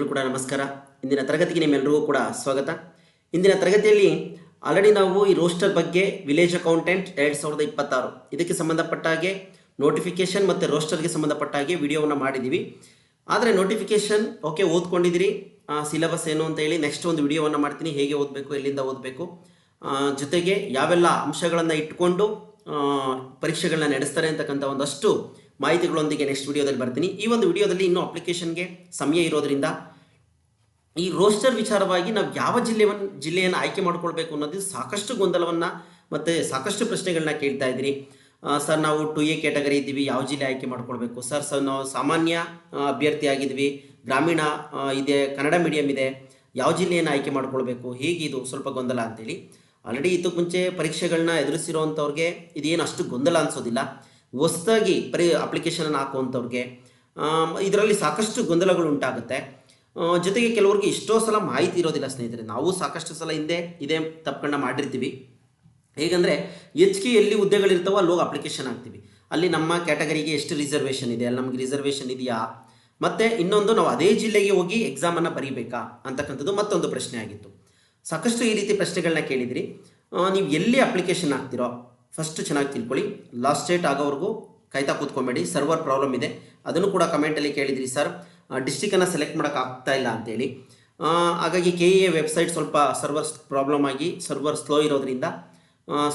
ಎಲ್ಲರೂ ಕೂಡ ನಮಸ್ಕಾರ. ಇಂದಿನ ತರಗತಿಗೆ ನಿಮ್ಮೆಲ್ಲರಿಗೂ ಕೂಡ ಸ್ವಾಗತ. ಇಂದಿನ ತರಗತಿಯಲ್ಲಿ ಆಲ್ರೆಡಿ ನಾವು ಈ ರೋಸ್ಟರ್ ಬಗ್ಗೆ ವಿಲೇಜ್ ಅಕೌಂಟೆಂಟ್ 2026 ಇದಕ್ಕೆ ಸಂಬಂಧಪಟ್ಟ ಹಾಗೆ ನೋಟಿಫಿಕೇಶನ್ ಮತ್ತು ರೋಸ್ಟರ್ಗೆ ಸಂಬಂಧಪಟ್ಟ ಹಾಗೆ ವಿಡಿಯೋವನ್ನು ಮಾಡಿದ್ದೀವಿ. ಆದರೆ ನೋಟಿಫಿಕೇಶನ್ ಓಕೆ ಓದ್ಕೊಂಡಿದ್ದೀರಿ, ಸಿಲೆಬಸ್ ಏನು ಅಂತ ಹೇಳಿ ನೆಕ್ಸ್ಟ್ ಒಂದು ವಿಡಿಯೋವನ್ನು ಮಾಡ್ತೀನಿ, ಹೇಗೆ ಓದಬೇಕು, ಎಲ್ಲಿಂದ ಓದಬೇಕು, ಜೊತೆಗೆ ಯಾವೆಲ್ಲ ಅಂಶಗಳನ್ನು ಇಟ್ಕೊಂಡು ಪರೀಕ್ಷೆಗಳನ್ನ ನಡೆಸ್ತಾರೆ ಅಂತಕ್ಕಂಥ ಒಂದಷ್ಟು ಮಾಹಿತಿಗಳೊಂದಿಗೆ ನೆಕ್ಸ್ಟ್ ವಿಡಿಯೋದಲ್ಲಿ ಬರ್ತೀನಿ. ಈ ಒಂದು ವಿಡಿಯೋದಲ್ಲಿ ಇನ್ನೂ ಅಪ್ಲಿಕೇಶನ್ಗೆ ಸಮಯ ಇರೋದ್ರಿಂದ ಈ ರೋಸ್ಟರ್ ವಿಚಾರವಾಗಿ ನಾವು ಯಾವ ಜಿಲ್ಲೆಯನ್ನು ಆಯ್ಕೆ ಮಾಡ್ಕೊಳ್ಬೇಕು ಅನ್ನೋದು ಸಾಕಷ್ಟು ಗೊಂದಲವನ್ನು ಮತ್ತು ಸಾಕಷ್ಟು ಪ್ರಶ್ನೆಗಳನ್ನ ಕೇಳ್ತಾ ಇದ್ದೀರಿ. ಸರ್ ನಾವು 2A ಕ್ಯಾಟಗರಿ ಇದ್ದೀವಿ, ಯಾವ ಜಿಲ್ಲೆ ಆಯ್ಕೆ ಮಾಡ್ಕೊಳ್ಬೇಕು, ಸರ್ ನಾವು ಸಾಮಾನ್ಯ ಅಭ್ಯರ್ಥಿ ಆಗಿದ್ವಿ, ಗ್ರಾಮೀಣ ಇದೆ, ಕನ್ನಡ ಮೀಡಿಯಂ ಇದೆ, ಯಾವ ಜಿಲ್ಲೆಯನ್ನು ಆಯ್ಕೆ ಮಾಡ್ಕೊಳ್ಬೇಕು, ಹೇಗೆ ಇದು ಸ್ವಲ್ಪ ಗೊಂದಲ ಅಂತೇಳಿ. ಆಲ್ರೆಡಿ ಇದಕ್ಕೆ ಮುಂಚೆ ಪರೀಕ್ಷೆಗಳನ್ನ ಎದುರಿಸಿರೋವಂಥವ್ರಿಗೆ ಇದೇನು ಅಷ್ಟು ಗೊಂದಲ ಅನಿಸೋದಿಲ್ಲ. ಹೊಸದಾಗಿ ಅಪ್ಲಿಕೇಶನನ್ನು ಹಾಕುವಂಥವ್ರಿಗೆ ಇದರಲ್ಲಿ ಸಾಕಷ್ಟು ಗೊಂದಲಗಳು ಉಂಟಾಗುತ್ತೆ. ಜೊತೆಗೆ ಕೆಲವ್ರಿಗೆ ಇಷ್ಟೋ ಸಲ ಮಾಹಿತಿ ಇರೋದಿಲ್ಲ ಸ್ನೇಹಿತರೆ. ನಾವು ಸಾಕಷ್ಟು ಸಲ ಹಿಂದೆ ಇದೇ ತಪ್ಪುಗಳನ್ನ ಮಾಡಿರ್ತೀವಿ. ಹೇಗೆಂದರೆ ಎಲ್ಲಿ ಹುದ್ದೆಗಳಿರ್ತಾವೋ ಅಲ್ಲಿ ಹೋಗಿ ಅಪ್ಲಿಕೇಶನ್ ಹಾಕ್ತೀವಿ, ಅಲ್ಲಿ ನಮ್ಮ ಕ್ಯಾಟಗರಿಗೆ ಎಷ್ಟು ರಿಸರ್ವೇಷನ್ ಇದೆ, ಅಲ್ಲಿ ನಮಗೆ ರಿಸರ್ವೇಷನ್ ಇದೆಯಾ, ಮತ್ತು ಇನ್ನೊಂದು ನಾವು ಅದೇ ಜಿಲ್ಲೆಗೆ ಹೋಗಿ ಎಕ್ಸಾಮನ್ನು ಬರೀಬೇಕಾ ಅಂತಕ್ಕಂಥದ್ದು ಮತ್ತೊಂದು ಪ್ರಶ್ನೆ ಆಗಿತ್ತು. ಸಾಕಷ್ಟು ಈ ರೀತಿ ಪ್ರಶ್ನೆಗಳನ್ನ ಕೇಳಿದಿರಿ. ನೀವು ಎಲ್ಲಿ ಅಪ್ಲಿಕೇಶನ್ ಹಾಕ್ತಿರೋ ಫಸ್ಟ್ ಚೆನ್ನಾಗಿ ತಿಳ್ಕೊಳ್ಳಿ. ಲಾಸ್ಟ್ ಡೇಟ್ ಆಗೋವರೆಗೂ ಕಾಯ್ತಾ ಕೂತ್ಕೊಬೇಡಿ, ಸರ್ವರ್ ಪ್ರಾಬ್ಲಮ್ ಇದೆ. ಅದನ್ನು ಕೂಡ ಕಮೆಂಟಲ್ಲಿ ಕೇಳಿದಿರಿ, ಸರ್ ಡಿಸ್ಟಿಕನ್ನು ಸೆಲೆಕ್ಟ್ ಮಾಡೋಕ್ಕಾಗ್ತಾ ಇಲ್ಲ ಅಂತೇಳಿ. ಹಾಗಾಗಿ KEA ವೆಬ್ಸೈಟ್ ಸ್ವಲ್ಪ ಸರ್ವರ್ ಪ್ರಾಬ್ಲಮ್ ಆಗಿ ಸರ್ವರ್ ಸ್ಲೋ ಇರೋದ್ರಿಂದ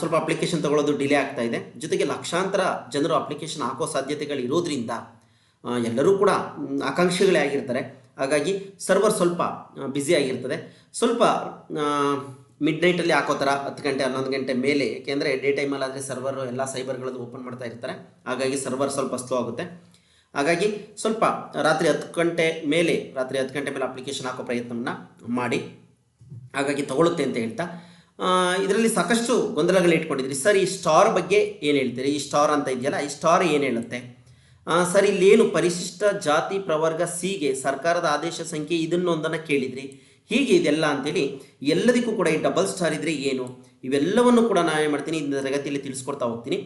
ಸ್ವಲ್ಪ ಅಪ್ಲಿಕೇಶನ್ ತೊಗೊಳ್ಳೋದು ಡಿಲೇ ಆಗ್ತಾ ಇದೆ. ಜೊತೆಗೆ ಲಕ್ಷಾಂತರ ಜನರು ಅಪ್ಲಿಕೇಶನ್ ಹಾಕೋ ಸಾಧ್ಯತೆಗಳು ಇರೋದ್ರಿಂದ ಎಲ್ಲರೂ ಕೂಡ ಆಕಾಂಕ್ಷಿಗಳೇ ಆಗಿರ್ತಾರೆ. ಹಾಗಾಗಿ ಸರ್ವರ್ ಸ್ವಲ್ಪ ಬ್ಯುಸಿ ಆಗಿರ್ತದೆ. ಸ್ವಲ್ಪ ಮಿಡ್ ನೈಟಲ್ಲಿ ಹಾಕೋ ಥರ 10 ಗಂಟೆ 11 ಗಂಟೆ ಮೇಲೆ, ಏಕೆಂದರೆ ಡೇ ಟೈಮಲ್ಲಾದರೆ ಸರ್ವರು ಎಲ್ಲ ಸೈಬರ್ಗಳದ್ದು ಓಪನ್ ಮಾಡ್ತಾ ಇರ್ತಾರೆ. ಹಾಗಾಗಿ ಸರ್ವರ್ ಸ್ವಲ್ಪ ಸ್ಲೋ ಆಗುತ್ತೆ. ಹಾಗಾಗಿ ಸ್ವಲ್ಪ ರಾತ್ರಿ 10 ಗಂಟೆ ಮೇಲೆ ಅಪ್ಲಿಕೇಶನ್ ಹಾಕೋ ಪ್ರಯತ್ನವನ್ನು ಮಾಡಿ. ಹಾಗಾಗಿ ತಗೊಳುತ್ತೆ ಅಂತ ಹೇಳ್ತಾ ಇದರಲ್ಲಿ ಸಾಕಷ್ಟು ಗೊಂದಲಗಳು ಇಟ್ಕೊಂಡಿದ್ರಿ. ಸರ್ ಈ ಸ್ಟಾರ್ ಬಗ್ಗೆ ಏನು ಹೇಳ್ತೀರಿ, ಈ ಸ್ಟಾರ್ ಅಂತ ಇದೆಯಲ್ಲ, ಈ ಸ್ಟಾರ್ ಏನು ಹೇಳುತ್ತೆ, ಸರ್ ಇಲ್ಲೇನು ಪರಿಶಿಷ್ಟ ಜಾತಿ ಪ್ರವರ್ಗ ಸಿಗೆ ಸರ್ಕಾರದ ಆದೇಶ ಸಂಖ್ಯೆ ಇದನ್ನೊಂದನ್ನು ಕೇಳಿದ್ರಿ, ಹೀಗೆ ಇದೆಲ್ಲ ಅಂತೇಳಿ ಎಲ್ಲದಕ್ಕೂ ಕೂಡ ಈ ಡಬಲ್ ಸ್ಟಾರ್ ಇದ್ದರೆ ಏನು, ಇವೆಲ್ಲವನ್ನು ಕೂಡ ನಾವೇನು ಮಾಡ್ತೀನಿ ಇಂದಿನ ತರಗತಿಯಲ್ಲಿ ತಿಳಿಸ್ಕೊಡ್ತಾ ಹೋಗ್ತೀನಿ.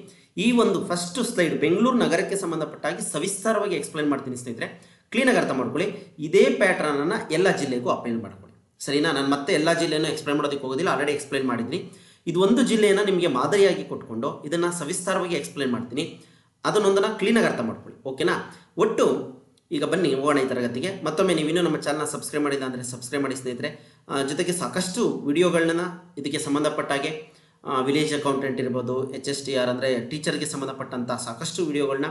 ಈ ಒಂದು ಫಸ್ಟ್ ಸ್ಲೈಡ್ ಬೆಂಗಳೂರು ನಗರಕ್ಕೆ ಸಂಬಂಧಪಟ್ಟಾಗಿ ಸವಿಸ್ತಾರವಾಗಿ ಎಕ್ಸ್ಪ್ಲೈನ್ ಮಾಡ್ತೀನಿ ಸ್ನೇಹಿತರೆ, ಕ್ಲೀನಾಗಿ ಅರ್ಥ ಮಾಡ್ಕೊಳ್ಳಿ. ಇದೇ ಪ್ಯಾಟ್ರನನ್ನು ಎಲ್ಲ ಜಿಲ್ಲೆಗೂ ಅಪ್ಲೈ ಮಾಡ್ಕೊಳ್ಳಿ, ಸರಿನಾ? ನಾನು ಮತ್ತೆ ಎಲ್ಲ ಜಿಲ್ಲೆಯನ್ನು ಎಕ್ಸ್ಪ್ಲೈನ್ ಮಾಡೋದಕ್ಕೆ ಹೋಗೋದಿಲ್ಲ, ಆಲ್ರೆಡಿ ಎಕ್ಸ್ಪ್ಲೈನ್ ಮಾಡಿದ್ದೀನಿ. ಇದು ಒಂದು ಜಿಲ್ಲೆಯನ್ನು ನಿಮಗೆ ಮಾದರಿಯಾಗಿ ಕೊಟ್ಕೊಂಡು ಇದನ್ನು ಸವಿಸ್ತಾರವಾಗಿ ಎಕ್ಸ್ಪ್ಲೈನ್ ಮಾಡ್ತೀನಿ, ಅದನ್ನೊಂದನ್ನು ಕ್ಲೀನಾಗಿ ಅರ್ಥ ಮಾಡ್ಕೊಳ್ಳಿ, ಓಕೆನಾ? ಒಟ್ಟು ಈಗ ಬನ್ನಿ ಹೋಗೋಣ ಈ ತರಗತಿಗೆ. ಮತ್ತೊಮ್ಮೆ ನೀವಿನ್ನೂ ನಮ್ಮ ಚಾನಲ್ನ ಸಬ್ಸ್ಕ್ರೈಬ್ ಮಾಡಿಲ್ಲ ಅಂದರೆ ಸಬ್ಸ್ಕ್ರೈಬ್ ಮಾಡಿ ಸ್ನೇಹಿತರೆ. ಜೊತೆಗೆ ಸಾಕಷ್ಟು ವಿಡಿಯೋಗಳನ್ನ ಇದಕ್ಕೆ ಸಂಬಂಧಪಟ್ಟಾಗೆ ವಿಲೇಜ್ ಅಕೌಂಟೆಂಟ್ ಇರ್ಬೋದು, HSTR ಅಂದರೆ ಟೀಚರ್ಗೆ ಸಂಬಂಧಪಟ್ಟಂಥ ಸಾಕಷ್ಟು ವಿಡಿಯೋಗಳನ್ನ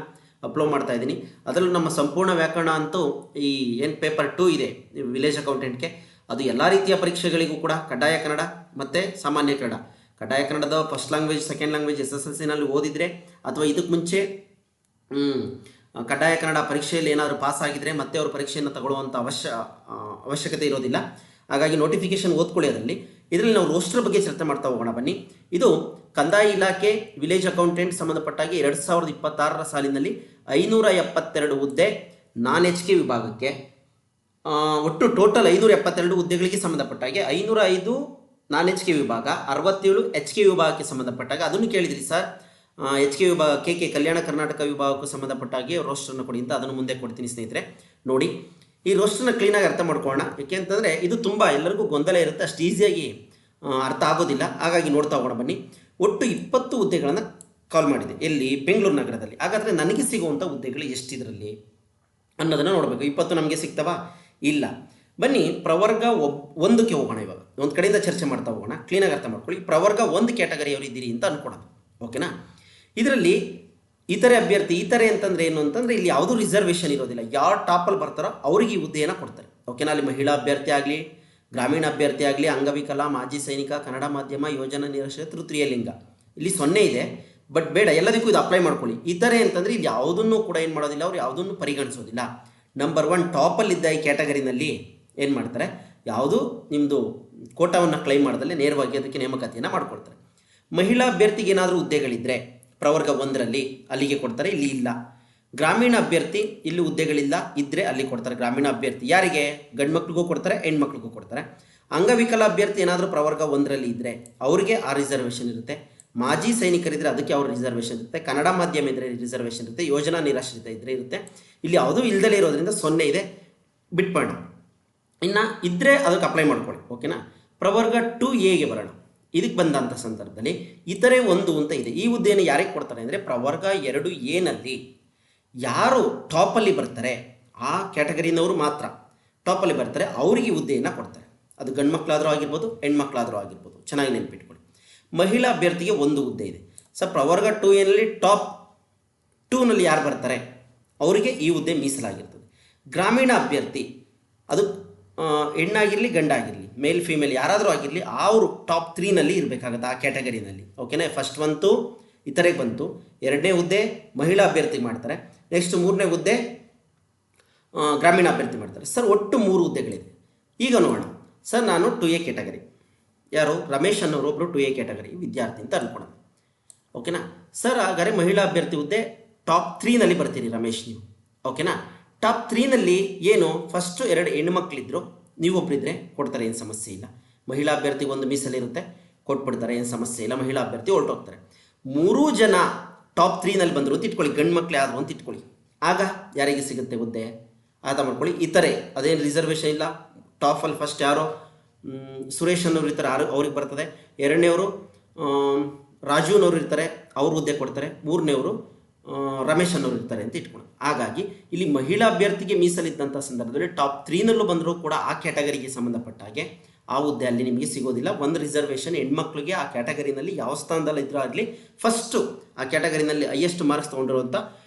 ಅಪ್ಲೋಡ್ ಮಾಡ್ತಾ ಇದ್ದೀನಿ. ಅದರಲ್ಲೂ ನಮ್ಮ ಸಂಪೂರ್ಣ ವ್ಯಾಕರಣ ಅಂತೂ ಈ ಏನು ಪೇಪರ್ 2 ಇದೆ ವಿಲೇಜ್ ಅಕೌಂಟೆಂಟ್ಗೆ, ಅದು ಎಲ್ಲ ರೀತಿಯ ಪರೀಕ್ಷೆಗಳಿಗೂ ಕೂಡ ಕಡ್ಡಾಯ ಕನ್ನಡ ಮತ್ತು ಸಾಮಾನ್ಯ ಕನ್ನಡ. ಕಡ್ಡಾಯ ಕನ್ನಡದ ಫಸ್ಟ್ ಲ್ಯಾಂಗ್ವೇಜ್, ಸೆಕೆಂಡ್ ಲ್ಯಾಂಗ್ವೇಜ್ SSLCನಲ್ಲಿ ಓದಿದರೆ ಅಥವಾ ಇದಕ್ಕೆ ಮುಂಚೆ ಕಡ್ಡಾಯ ಕನ್ನಡ ಪರೀಕ್ಷೆಯಲ್ಲಿ ಏನಾದರೂ ಪಾಸ್ ಆಗಿದ್ದರೆ ಮತ್ತೆ ಅವರು ಪರೀಕ್ಷೆಯನ್ನು ತಗೊಳ್ಳುವಂಥ ಅವಶ್ಯಕತೆ ಇರೋದಿಲ್ಲ. ಹಾಗಾಗಿ ನೋಟಿಫಿಕೇಶನ್ ಓದ್ಕೊಳ್ಳಿ. ಇದರಲ್ಲಿ ನಾವು ರೋಸ್ಟರ್ ಬಗ್ಗೆ ಚರ್ಚೆ ಮಾಡ್ತಾ ಹೋಗೋಣ ಬನ್ನಿ. ಇದು ಕಂದಾಯ ಇಲಾಖೆ ವಿಲೇಜ್ ಅಕೌಂಟೆಂಟ್ ಸಂಬಂಧಪಟ್ಟಾಗಿ 2026 ಸಾಲಿನಲ್ಲಿ 572 ಹುದ್ದೆ ನಾನ್ HK ವಿಭಾಗಕ್ಕೆ, ಒಟ್ಟು ಟೋಟಲ್ 572 ಹುದ್ದೆಗಳಿಗೆ ಸಂಬಂಧಪಟ್ಟಾಗೆ 505 ನಾನ್ HK ವಿಭಾಗ, 67 HK ವಿಭಾಗಕ್ಕೆ ಸಂಬಂಧಪಟ್ಟಾಗ ಅದನ್ನು ಕೇಳಿದ್ರಿ ಸರ್. HK ವಿಭಾಗ KK ಕಲ್ಯಾಣ ಕರ್ನಾಟಕ ವಿಭಾಗಕ್ಕೂ ಸಂಬಂಧಪಟ್ಟಾಗಿ ರೋಸ್ಟರ್ನ ಕೊಡಿ ಅಂತ, ಅದನ್ನು ಮುಂದೆ ಕೊಡ್ತೀನಿ ಸ್ನೇಹಿತರೆ. ನೋಡಿ ಈ ರೋಸ್ಟರ್ನ ಕ್ಲೀನಾಗಿ ಅರ್ಥ ಮಾಡ್ಕೊಳ್ಳೋಣ. ಏಕೆ ಅಂತಂದರೆ ಇದು ತುಂಬ ಎಲ್ಲರಿಗೂ ಗೊಂದಲ ಇರುತ್ತೆ, ಅಷ್ಟು ಈಸಿಯಾಗಿ ಅರ್ಥ ಆಗೋದಿಲ್ಲ. ಹಾಗಾಗಿ ನೋಡ್ತಾ ಹೋಗೋಣ ಬನ್ನಿ. ಒಟ್ಟು 20 ಹುದ್ದೆಗಳನ್ನು ಕಾಲ್ ಮಾಡಿದೆ, ಎಲ್ಲಿ? ಬೆಂಗಳೂರು ನಗರದಲ್ಲಿ. ಹಾಗಾದರೆ ನನಗೆ ಸಿಗುವಂಥ ಹುದ್ದೆಗಳು ಎಷ್ಟಿದ್ರಲ್ಲಿ ಅನ್ನೋದನ್ನು ನೋಡಬೇಕು. 20 ನಮಗೆ ಸಿಗ್ತವಾ? ಇಲ್ಲ. ಬನ್ನಿ ಪ್ರವರ್ಗ 1ಕ್ಕೆ ಹೋಗೋಣ. ಇವಾಗ ಒಂದು ಕಡೆಯಿಂದ ಚರ್ಚೆ ಮಾಡ್ತಾ ಹೋಗೋಣ, ಕ್ಲೀನಾಗಿ ಅರ್ಥ ಮಾಡ್ಕೊಳ್ಳಿ. ಪ್ರವರ್ಗ 1 ಕ್ಯಾಟಗರಿಯವರು ಇದ್ದೀರಿ ಅಂತ ಅನ್ಕೊಳೋದು, ಓಕೆನಾ? ಇದರಲ್ಲಿ ಇತರೆ ಅಭ್ಯರ್ಥಿ, ಇತರೆ ಅಂತಂದರೆ ಏನು ಅಂತಂದರೆ ಇಲ್ಲಿ ಯಾವುದೂ ರಿಸರ್ವೇಷನ್ ಇರೋದಿಲ್ಲ. ಯಾರು ಟಾಪಲ್ಲಿ ಬರ್ತಾರೋ ಅವ್ರಿಗೆ ಈ ಹುದ್ದೆಯನ್ನು ಕೊಡ್ತಾರೆ, ಓಕೆನಾ? ಅಲ್ಲಿ ಮಹಿಳಾ ಅಭ್ಯರ್ಥಿ ಆಗಲಿ, ಗ್ರಾಮೀಣ ಅಭ್ಯರ್ಥಿ ಆಗಲಿ, ಅಂಗವಿಕಲ, ಮಾಜಿ ಸೈನಿಕ, ಕನ್ನಡ ಮಾಧ್ಯಮ, ಯೋಜನಾ ನಿರಾಶ್ರಿತ, ತೃತೀಯ ಲಿಂಗ, ಇಲ್ಲಿ 0 ಇದೆ. ಬಟ್ ಬೇಡ, ಎಲ್ಲದಕ್ಕೂ ಇದು ಅಪ್ಲೈ ಮಾಡ್ಕೊಳ್ಳಿ. ಇತರೆ ಅಂತಂದರೆ ಇಲ್ಲಿ ಯಾವುದನ್ನು ಕೂಡ ಏನು ಮಾಡೋದಿಲ್ಲ, ಅವ್ರು ಯಾವುದನ್ನು ಪರಿಗಣಿಸೋದಿಲ್ಲ. ನಂಬರ್ 1 ಟಾಪಲ್ಲಿದ್ದ ಈ ಕ್ಯಾಟಗರಿನಲ್ಲಿ ಏನು ಮಾಡ್ತಾರೆ, ಯಾವುದು ನಿಮ್ಮದು ಕೋಟಾವನ್ನು ಕ್ಲೈಮ್ ಮಾಡಿದಲ್ಲಿ ನೇರವಾಗಿ ಅದಕ್ಕೆ ನೇಮಕಾತಿಯನ್ನು ಮಾಡ್ಕೊಳ್ತಾರೆ. ಮಹಿಳಾ ಅಭ್ಯರ್ಥಿಗೆ ಏನಾದರೂ ಹುದ್ದೆಗಳಿದ್ದರೆ ಪ್ರವರ್ಗ 1ರಲ್ಲಿ ಅಲ್ಲಿಗೆ ಕೊಡ್ತಾರೆ, ಇಲ್ಲಿ ಇಲ್ಲ. ಗ್ರಾಮೀಣ ಅಭ್ಯರ್ಥಿ ಇಲ್ಲಿ ಹುದ್ದೆಗಳಿಲ್ಲ, ಇದ್ದರೆ ಅಲ್ಲಿ ಕೊಡ್ತಾರೆ. ಗ್ರಾಮೀಣ ಅಭ್ಯರ್ಥಿ ಯಾರಿಗೆ? ಗಂಡು ಮಕ್ಳಿಗೂ ಕೊಡ್ತಾರೆ, ಹೆಣ್ಮಕ್ಳಿಗೂ ಕೊಡ್ತಾರೆ. ಅಂಗವಿಕಲ ಅಭ್ಯರ್ಥಿ ಏನಾದರೂ ಪ್ರವರ್ಗ 1ರಲ್ಲಿ ಇದ್ದರೆ ಅವರಿಗೆ ಆ ರಿಸರ್ವೇಷನ್ ಇರುತ್ತೆ. ಮಾಜಿ ಸೈನಿಕರಿದ್ದರೆ ಅದಕ್ಕೆ ಅವ್ರ ರಿಸರ್ವೇಷನ್ ಇರುತ್ತೆ. ಕನ್ನಡ ಮಾಧ್ಯಮ ಇದ್ದರೆ ರಿಸರ್ವೇಷನ್ ಇರುತ್ತೆ. ಯೋಜನಾ ನಿರಾಶ್ರಿತ ಇದ್ದರೆ ಇರುತ್ತೆ. ಇಲ್ಲಿ ಯಾವುದೂ ಇಲ್ಲದಲೇ ಇರೋದ್ರಿಂದ 0 ಇದೆ, ಬಿಟ್ಪಣ್ಣ. ಇನ್ನು ಇದ್ದರೆ ಅದಕ್ಕೆ ಅಪ್ಲೈ ಮಾಡ್ಕೊಳ್ಳಿ. ಓಕೆನಾ. ಪ್ರವರ್ಗ 2A ಬರೋಣ. ಇದಕ್ಕೆ ಬಂದಂಥ ಸಂದರ್ಭದಲ್ಲಿ ಇತರೆ 1 ಅಂತ ಇದೆ. ಈ ಹುದ್ದೆಯನ್ನು ಯಾರಿಗೆ ಕೊಡ್ತಾರೆ ಅಂದರೆ ಪ್ರವರ್ಗ 2A ಯಾರು ಟಾಪಲ್ಲಿ ಬರ್ತಾರೆ ಆ ಕ್ಯಾಟಗರಿನವರು ಮಾತ್ರ ಟಾಪಲ್ಲಿ ಬರ್ತಾರೆ, ಅವರಿಗೆ ಹುದ್ದೆಯನ್ನು ಕೊಡ್ತಾರೆ. ಅದು ಗಂಡು ಮಕ್ಕಳಾದರೂ ಆಗಿರ್ಬೋದು, ಹೆಣ್ಮಕ್ಳಾದರೂ ಆಗಿರ್ಬೋದು. ಚೆನ್ನಾಗಿ ನೆನ್ಪಿಟ್ಕೊಳ್ಳಿ. ಮಹಿಳಾ ಅಭ್ಯರ್ಥಿಗೆ 1 ಹುದ್ದೆ ಇದೆ. ಸರ್ ಪ್ರವರ್ಗ 2A ಟಾಪ್ 2 ಯಾರು ಬರ್ತಾರೆ ಅವರಿಗೆ ಈ ಹುದ್ದೆ ಮೀಸಲಾಗಿರ್ತದೆ. ಗ್ರಾಮೀಣ ಅಭ್ಯರ್ಥಿ ಅದು ಹೆಣ್ಣಾಗಿರಲಿ ಗಂಡಾಗಿರಲಿ, ಮೇಲ್ ಫೀಮೇಲ್ ಯಾರಾದರೂ ಆಗಿರಲಿ, ಅವರು ಟಾಪ್ 3 ಇರಬೇಕಾಗುತ್ತೆ ಆ ಕ್ಯಾಟಗರಿನಲ್ಲಿ. ಓಕೆನಾ. ಫಸ್ಟ್ ಬಂತು ಇತರೆಗೆ ಬಂತು, 2ನೇ ಹುದ್ದೆ ಮಹಿಳಾ ಅಭ್ಯರ್ಥಿ ಮಾಡ್ತಾರೆ, ನೆಕ್ಸ್ಟ್ 3ನೇ ಹುದ್ದೆ ಗ್ರಾಮೀಣ ಅಭ್ಯರ್ಥಿ ಮಾಡ್ತಾರೆ. ಸರ್ ಒಟ್ಟು 3 ಹುದ್ದೆಗಳಿದೆ. ಈಗ ನೋಡೋಣ. ಸರ್ ನಾನು 2A ಕ್ಯಾಟಗರಿ, ಯಾರು ರಮೇಶ್ ಅನ್ನೋರು ಒಬ್ಬರು 2A ಕ್ಯಾಟಗರಿ ವಿದ್ಯಾರ್ಥಿ ಅಂತ ಅಂದ್ಕೊಳ್ಳೋಣ. ಓಕೆನಾ. ಸರ್ ಹಾಗಾದರೆ ಮಹಿಳಾ ಅಭ್ಯರ್ಥಿ ಹುದ್ದೆ ಟಾಪ್ 3 ಬರ್ತೀರಿ ರಮೇಶ್ ನೀವು. ಓಕೆನಾ. ಟಾಪ್ 3 ಏನು ಫಸ್ಟು 2 ಹೆಣ್ಮಕ್ಳಿದ್ರು, ನೀವೊಬ್ಬರಿದ್ದರೆ ಕೊಡ್ತಾರೆ, ಏನು ಸಮಸ್ಯೆ ಇಲ್ಲ. ಮಹಿಳಾ ಅಭ್ಯರ್ಥಿಗೆ 1 ಮೀಸಲಿರುತ್ತೆ, ಕೊಟ್ಬಿಡ್ತಾರೆ, ಏನು ಸಮಸ್ಯೆ ಇಲ್ಲ. ಮಹಿಳಾ ಅಭ್ಯರ್ಥಿ ಹೊರಟೋಗ್ತಾರೆ. 3 ಜನ ಟಾಪ್ 3 ಬಂದರು ಅಂತ ಇಟ್ಕೊಳ್ಳಿ, ಗಂಡು ಮಕ್ಕಳೇ ಆದರು ಅಂತ ಇಟ್ಕೊಳ್ಳಿ. ಆಗ ಯಾರಿಗೆ ಸಿಗುತ್ತೆ ಹುದ್ದೆ ಅರ್ಥ ಮಾಡ್ಕೊಳ್ಳಿ. ಇತರೆ ಅದೇನು ರಿಸರ್ವೇಷನ್ ಇಲ್ಲ. ಟಾಪಲ್ಲಿ ಫಸ್ಟ್ ಯಾರೋ ಸುರೇಶ್ ಅನ್ನೋರು ಇರ್ತಾರೆ, ಅವ್ರಿಗೆ ಬರ್ತದೆ. 2ನೇವರು ರಾಜುನವ್ರು ಇರ್ತಾರೆ, ಅವ್ರ ಹುದ್ದೆ ಕೊಡ್ತಾರೆ. 3ನೇವರು ರಮೇಶ್ ಅನ್ನೋರು ಇರ್ತಾರೆ ಅಂತ ಇಟ್ಕೊಳ್ಳಿ. ಹಾಗಾಗಿ ಇಲ್ಲಿ ಮಹಿಳಾ ಅಭ್ಯರ್ಥಿಗೆ ಮೀಸಲಿದ್ದಂಥ ಸಂದರ್ಭದಲ್ಲಿ ಟಾಪ್ 3 ಬಂದರೂ ಕೂಡ ಆ ಕ್ಯಾಟಗರಿಗೆ ಸಂಬಂಧಪಟ್ಟ ಹಾಗೆ ಆ ಹುದ್ದೆ ಅಲ್ಲಿ ನಿಮಗೆ ಸಿಗೋದಿಲ್ಲ. 1 ರಿಸರ್ವೇಷನ್ ಹೆಣ್ಮಕ್ಳಿಗೆ ಆ ಕ್ಯಾಟಗರಿನಲ್ಲಿ ಯಾವ ಸ್ಥಾನದಲ್ಲಿ ಇದ್ರೂ ಆಗಲಿ ಫಸ್ಟು ಆ ಕ್ಯಾಟಗರಿನಲ್ಲಿ ಹೈಯೆಸ್ಟ್ ಮಾರ್ಕ್ಸ್ ತೊಗೊಂಡಿರುವಂಥ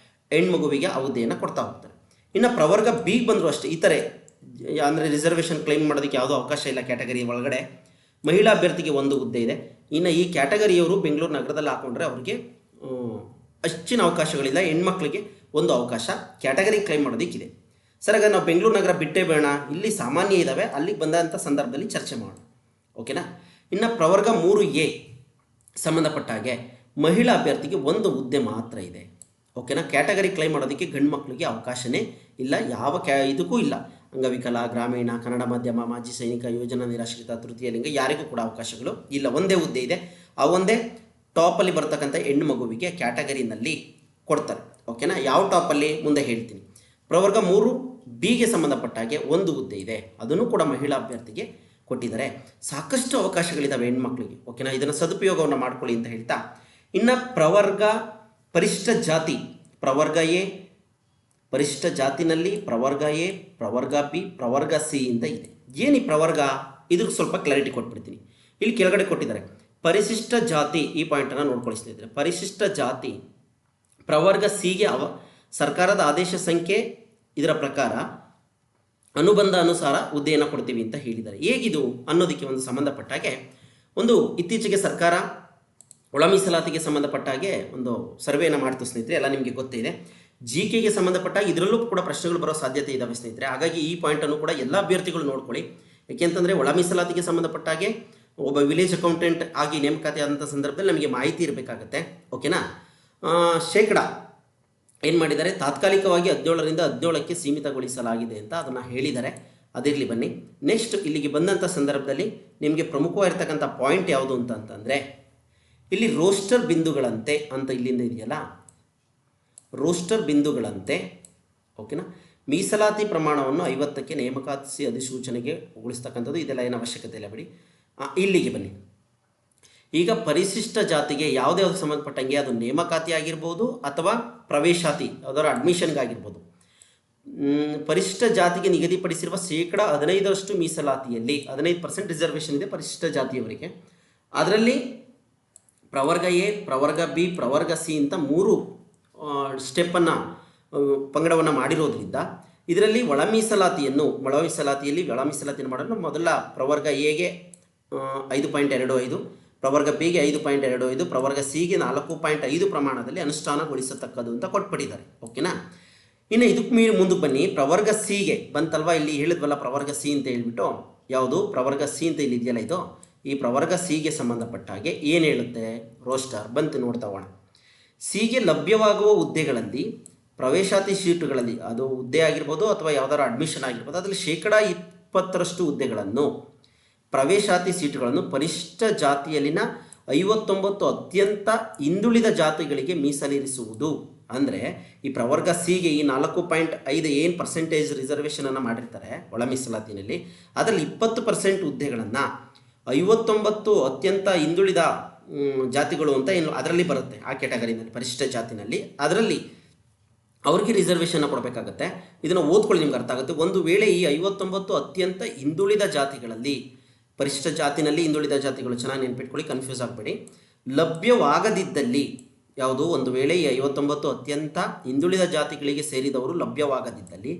ಹೆಣ್ಮಗುವಿಗೆ ಆ ಹುದ್ದೆಯನ್ನು ಕೊಡ್ತಾ ಹೋಗ್ತಾರೆ. ಇನ್ನು ಪ್ರವರ್ಗ B ಬಂದರೂ ಅಷ್ಟೇ, ಇತರೆ ಅಂದರೆ ರಿಸರ್ವೇಷನ್ ಕ್ಲೈಮ್ ಮಾಡೋದಕ್ಕೆ ಯಾವುದೂ ಅವಕಾಶ ಇಲ್ಲ ಕ್ಯಾಟಗರಿ ಒಳಗಡೆ. ಮಹಿಳಾ ಅಭ್ಯರ್ಥಿಗೆ 1 ಹುದ್ದೆ ಇದೆ. ಇನ್ನು ಈ ಕ್ಯಾಟಗರಿಯವರು ಬೆಂಗಳೂರು ನಗರದಲ್ಲಿ ಹಾಕೊಂಡ್ರೆ ಅವರಿಗೆ ಹೆಚ್ಚಿನ ಅವಕಾಶಗಳಿಲ್ಲ. ಹೆಣ್ಮಕ್ಳಿಗೆ 1 ಅವಕಾಶ ಕ್ಯಾಟಗರಿ ಕ್ಲೈಮ್ ಮಾಡೋದಕ್ಕಿದೆ. ಸರ್ ಆಗ ನಾವು ಬೆಂಗಳೂರು ನಗರ ಬಿಟ್ಟೇ ಬೇಡ, ಇಲ್ಲಿ ಸಾಮಾನ್ಯ ಇದ್ದಾವೆ, ಅಲ್ಲಿಗೆ ಬಂದಂಥ ಸಂದರ್ಭದಲ್ಲಿ ಚರ್ಚೆ ಮಾಡೋಣ. ಓಕೆನಾ. ಇನ್ನು ಪ್ರವರ್ಗ 3A ಸಂಬಂಧಪಟ್ಟ ಹಾಗೆ ಮಹಿಳಾ ಅಭ್ಯರ್ಥಿಗೆ 1 ಹುದ್ದೆ ಮಾತ್ರ ಇದೆ. ಓಕೆನಾ. ಕ್ಯಾಟಗರಿ ಕ್ಲೈಮ್ ಮಾಡೋದಕ್ಕೆ ಗಂಡು ಮಕ್ಕಳಿಗೆ ಅವಕಾಶನೇ ಇಲ್ಲ, ಯಾವ ಇದಕ್ಕೂ ಇಲ್ಲ. ಅಂಗವಿಕಲ, ಗ್ರಾಮೀಣ, ಕನ್ನಡ ಮಾಧ್ಯಮ, ಮಾಜಿ ಸೈನಿಕ, ಯೋಜನಾ ನಿರಾಶ್ರಿತ, ತೃತೀಯ ಲಿಂಗ ಯಾರಿಗೂ ಕೂಡ ಅವಕಾಶಗಳು ಇಲ್ಲ. 1 ಹುದ್ದೆ ಇದೆ. ಆ ಒಂದೇ ಟಾಪಲ್ಲಿ ಬರ್ತಕ್ಕಂಥ ಹೆಣ್ಣು ಮಗುವಿಗೆ ಕ್ಯಾಟಗರಿನಲ್ಲಿ ಕೊಡ್ತಾರೆ. ಓಕೆನಾ. ಯಾವ ಟಾಪಲ್ಲಿ ಮುಂದೆ ಹೇಳ್ತೀನಿ. ಪ್ರವರ್ಗ 3Bಗೆ ಸಂಬಂಧಪಟ್ಟ ಹಾಗೆ 1 ಹುದ್ದೆ ಇದೆ, ಅದನ್ನು ಕೂಡ ಮಹಿಳಾ ಅಭ್ಯರ್ಥಿಗೆ ಕೊಟ್ಟಿದ್ದಾರೆ. ಸಾಕಷ್ಟು ಅವಕಾಶಗಳಿದ್ದಾವೆ ಹೆಣ್ಮಕ್ಳಿಗೆ. ಓಕೆನಾ. ಇದನ್ನು ಸದುಪಯೋಗವನ್ನು ಮಾಡ್ಕೊಳ್ಳಿ ಅಂತ ಹೇಳ್ತಾ, ಇನ್ನು ಪ್ರವರ್ಗ ಪರಿಶಿಷ್ಟ ಜಾತಿ ಪ್ರವರ್ಗ A, ಪರಿಶಿಷ್ಟ ಜಾತಿನಲ್ಲಿ ಪ್ರವರ್ಗ A, ಪ್ರವರ್ಗ B, ಪ್ರವರ್ಗ C ಅಂತ ಇದೆ. ಏನು ಈ ಪ್ರವರ್ಗ, ಇದಕ್ಕೆ ಸ್ವಲ್ಪ ಕ್ಲಾರಿಟಿ ಕೊಟ್ಬಿಡ್ತೀನಿ. ಇಲ್ಲಿ ಕೆಳಗಡೆ ಕೊಟ್ಟಿದ್ದಾರೆ ಪರಿಶಿಷ್ಟ ಜಾತಿ, ಈ ಪಾಯಿಂಟನ್ನು ನೋಡ್ಕೊಳಿಸ್ತಿದ್ದಾರೆ. ಪರಿಶಿಷ್ಟ ಜಾತಿ ಪ್ರವರ್ಗ Cಗೆ ಸರ್ಕಾರದ ಆದೇಶ ಸಂಖ್ಯೆ ಇದರ ಪ್ರಕಾರ ಅನುಬಂಧ ಅನುಸಾರ ಹುದ್ದೆಯನ್ನು ಕೊಡ್ತೀವಿ ಅಂತ ಹೇಳಿದ್ದಾರೆ. ಹೇಗಿದು ಅನ್ನೋದಕ್ಕೆ ಒಂದು ಸಂಬಂಧಪಟ್ಟಾಗೆ ಒಂದು ಇತ್ತೀಚೆಗೆ ಸರ್ಕಾರ ಒಳ ಮೀಸಲಾತಿಗೆ ಸಂಬಂಧಪಟ್ಟ ಹಾಗೆ ಒಂದು ಸರ್ವೆಯನ್ನು ಮಾಡ್ತು ಸ್ನೇಹಿತರೆ, ಎಲ್ಲ ನಿಮಗೆ ಗೊತ್ತೇ ಇದೆ. GKಗೆ ಸಂಬಂಧಪಟ್ಟ ಇದರಲ್ಲೂ ಕೂಡ ಪ್ರಶ್ನೆಗಳು ಬರೋ ಸಾಧ್ಯತೆ ಇದ್ದಾವೆ ಸ್ನೇಹಿತರೆ. ಹಾಗಾಗಿ ಈ ಪಾಯಿಂಟನ್ನು ಕೂಡ ಎಲ್ಲ ಅಭ್ಯರ್ಥಿಗಳು ನೋಡ್ಕೊಳ್ಳಿ. ಯಾಕೆಂತಂದರೆ ಒಳ ಮೀಸಲಾತಿಗೆ ಸಂಬಂಧಪಟ್ಟ ಹಾಗೆ ಒಬ್ಬ ವಿಲೇಜ್ ಅಕೌಂಟೆಂಟ್ ಆಗಿ ನೇಮಕಾತಿ ಆದಂಥ ಸಂದರ್ಭದಲ್ಲಿ ನಮಗೆ ಮಾಹಿತಿ ಇರಬೇಕಾಗತ್ತೆ. ಓಕೆನಾ. ಶೇಕಡ ಏನು ಮಾಡಿದ್ದಾರೆ, ತಾತ್ಕಾಲಿಕವಾಗಿ 17ರಿಂದ 17ಕ್ಕೆ ಸೀಮಿತಗೊಳಿಸಲಾಗಿದೆ ಅಂತ ಅದನ್ನು ಹೇಳಿದ್ದಾರೆ. ಅದಿರಲಿ ಬನ್ನಿ. ನೆಕ್ಸ್ಟ್ ಇಲ್ಲಿಗೆ ಬಂದಂಥ ಸಂದರ್ಭದಲ್ಲಿ ನಿಮಗೆ ಪ್ರಮುಖವಾಗಿರ್ತಕ್ಕಂಥ ಪಾಯಿಂಟ್ ಯಾವುದು ಅಂತಂದರೆ, ಇಲ್ಲಿ ರೋಸ್ಟರ್ ಬಿಂದುಗಳಂತೆ ಅಂತ ಇಲ್ಲಿಂದ ಇದೆಯಲ್ಲ, ರೋಸ್ಟರ್ ಬಿಂದುಗಳಂತೆ. ಓಕೆನಾ. ಮೀಸಲಾತಿ ಪ್ರಮಾಣವನ್ನು 50ಕ್ಕೆ ನೇಮಕಾತಿ ಅಧಿಸೂಚನೆಗೆ ಉಳಿಸ್ತಕ್ಕಂಥದ್ದು, ಇದೆಲ್ಲ ಏನು ಅವಶ್ಯಕತೆ ಇಲ್ಲ ಬಿಡಿ. ಇಲ್ಲಿಗೆ ಬನ್ನಿ. ಈಗ ಪರಿಶಿಷ್ಟ ಜಾತಿಗೆ ಯಾವುದೇ ಸಂಬಂಧಪಟ್ಟಂಗೆ ಅದು ನೇಮಕಾತಿ ಆಗಿರ್ಬೋದು ಅಥವಾ ಪ್ರವೇಶಾತಿ ಅದರ ಅಡ್ಮಿಷನ್ಗಾಗಿರ್ಬೋದು, ಪರಿಶಿಷ್ಟ ಜಾತಿಗೆ ನಿಗದಿಪಡಿಸಿರುವ ಶೇಕಡ 15ರಷ್ಟು ಮೀಸಲಾತಿಯಲ್ಲಿ 15% ರಿಸರ್ವೇಷನ್ ಇದೆ ಪರಿಶಿಷ್ಟ ಜಾತಿಯವರಿಗೆ. ಅದರಲ್ಲಿ ಪ್ರವರ್ಗ A, ಪ್ರವರ್ಗ B, ಪ್ರವರ್ಗ C ಅಂತ 3 ಸ್ಟೆಪ್ಪನ್ನು ಪಂಗಡವನ್ನು ಮಾಡಿರೋದ್ರಿಂದ ಇದರಲ್ಲಿ ಒಳ ಮೀಸಲಾತಿಯನ್ನು ಮಾಡಲು ಮೊದಲ ಪ್ರವರ್ಗ Aಗೆ 5.25, ಪ್ರವರ್ಗ Bಗೆ 5.25, ಪ್ರವರ್ಗ Cಗೆ 4.5 ಪ್ರಮಾಣದಲ್ಲಿ ಅನುಷ್ಠಾನಗೊಳಿಸತಕ್ಕದ್ದು ಅಂತ ಕೊಟ್ಬಿಟ್ಟಿದ್ದಾರೆ. ಓಕೆನಾ. ಇನ್ನು ಇದಕ್ಕೆ ಮುಂದಕ್ಕೆ ಬನ್ನಿ. ಪ್ರವರ್ಗ Cಗೆ ಬಂತಲ್ವಾ, ಇಲ್ಲಿ ಹೇಳಿದ್ವಲ್ಲ ಪ್ರವರ್ಗ C ಅಂತ ಹೇಳ್ಬಿಟ್ಟು, ಯಾವುದು ಪ್ರವರ್ಗ C ಅಂತ ಇಲ್ಲಿ ಇದೆಯಲ್ಲ, ಇದು ಈ ಪ್ರವರ್ಗ Cಗೆ ಸಂಬಂಧಪಟ್ಟ ಹಾಗೆ ಏನು ಹೇಳುತ್ತೆ ರೋಸ್ಟರ್ ಬಂತು ನೋಡ್ತಾ ಹೋಗೋಣ. Cಗೆ ಲಭ್ಯವಾಗುವ ಹುದ್ದೆಗಳಲ್ಲಿ ಪ್ರವೇಶಾತಿ ಸೀಟುಗಳಲ್ಲಿ, ಅದು ಹುದ್ದೆ ಆಗಿರ್ಬೋದು ಅಥವಾ ಯಾವುದಾದ್ರು ಅಡ್ಮಿಷನ್ ಆಗಿರ್ಬೋದು, ಅದರಲ್ಲಿ ಶೇಕಡ 20ರಷ್ಟು ಹುದ್ದೆಗಳನ್ನು ಪ್ರವೇಶಾತಿ ಸೀಟುಗಳನ್ನು ಪರಿಶಿಷ್ಟ ಜಾತಿಯಲ್ಲಿನ 59 ಅತ್ಯಂತ ಹಿಂದುಳಿದ ಜಾತಿಗಳಿಗೆ ಮೀಸಲಿರಿಸುವುದು ಅಂದರೆ ಈ ಪ್ರವರ್ಗ ಸಿಗೆ ಈ 4.5 ಏನು ಪರ್ಸೆಂಟೇಜ್ ರಿಸರ್ವೇಷನನ್ನು ಮಾಡಿರ್ತಾರೆ ಒಳ ಮೀಸಲಾತಿನಲ್ಲಿ, ಅದರಲ್ಲಿ 20% ಹುದ್ದೆಗಳನ್ನು 59 ಅತ್ಯಂತ ಹಿಂದುಳಿದ ಜಾತಿಗಳು ಅಂತ ಏನು ಅದರಲ್ಲಿ ಬರುತ್ತೆ, ಆ ಕ್ಯಾಟಗರಿನಲ್ಲಿ ಪರಿಶಿಷ್ಟ ಜಾತಿನಲ್ಲಿ, ಅದರಲ್ಲಿ ಅವ್ರಿಗೆ ರಿಸರ್ವೇಷನ್ನ ಕೊಡಬೇಕಾಗತ್ತೆ. ಇದನ್ನು ಓದ್ಕೊಳ್ಳಿ, ನಿಮ್ಗೆ ಅರ್ಥ ಆಗುತ್ತೆ. ಒಂದು ವೇಳೆ ಈ 59 ಅತ್ಯಂತ ಹಿಂದುಳಿದ ಜಾತಿಗಳಲ್ಲಿ, ಪರಿಶಿಷ್ಟ ಜಾತಿನಲ್ಲಿ ಹಿಂದುಳಿದ ಜಾತಿಗಳು, ಚೆನ್ನಾಗಿ ನೆನ್ಪಿಟ್ಕೊಳ್ಳಿ, ಕನ್ಫ್ಯೂಸ್ ಆಗಬೇಡಿ, ಲಭ್ಯವಾಗದಿದ್ದಲ್ಲಿ, ಯಾವುದು ಒಂದು ವೇಳೆ ಈ 59 ಅತ್ಯಂತ ಹಿಂದುಳಿದ ಜಾತಿಗಳಿಗೆ ಸೇರಿದವರು ಲಭ್ಯವಾಗದಿದ್ದಲ್ಲಿ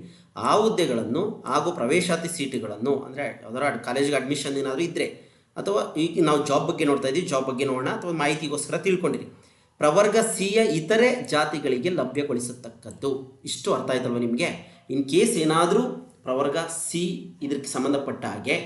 ಆ ಹುದ್ದೆಗಳನ್ನು ಹಾಗೂ ಪ್ರವೇಶಾತಿ ಸೀಟುಗಳನ್ನು, ಅಂದರೆ ಯಾವ್ದಾರ ಕಾಲೇಜಿಗೆ ಅಡ್ಮಿಷನ್ ಏನಾದರೂ ಇದ್ದರೆ, ಅಥವಾ ಈಗ ನಾವು ಜಾಬ್ ಬಗ್ಗೆ ನೋಡ್ತಾ ಇದ್ದೀವಿ, ಜಾಬ್ ಬಗ್ಗೆ ನೋಡೋಣ, ಅಥವಾ ಮಾಹಿತಿಗೋಸ್ಕರ ತಿಳ್ಕೊಂಡಿರಿ, ಪ್ರವರ್ಗ ಸಿಯ ಇತರೆ ಜಾತಿಗಳಿಗೆ ಲಭ್ಯಗೊಳಿಸತಕ್ಕದ್ದು. ಇಷ್ಟು ಅರ್ಥ ಆಯ್ತಲ್ವ ನಿಮಗೆ? ಇನ್ ಕೇಸ್ ಏನಾದರೂ ಪ್ರವರ್ಗ ಸಿ ಇದಕ್ಕೆ ಸಂಬಂಧಪಟ್ಟ ಹಾಗೆ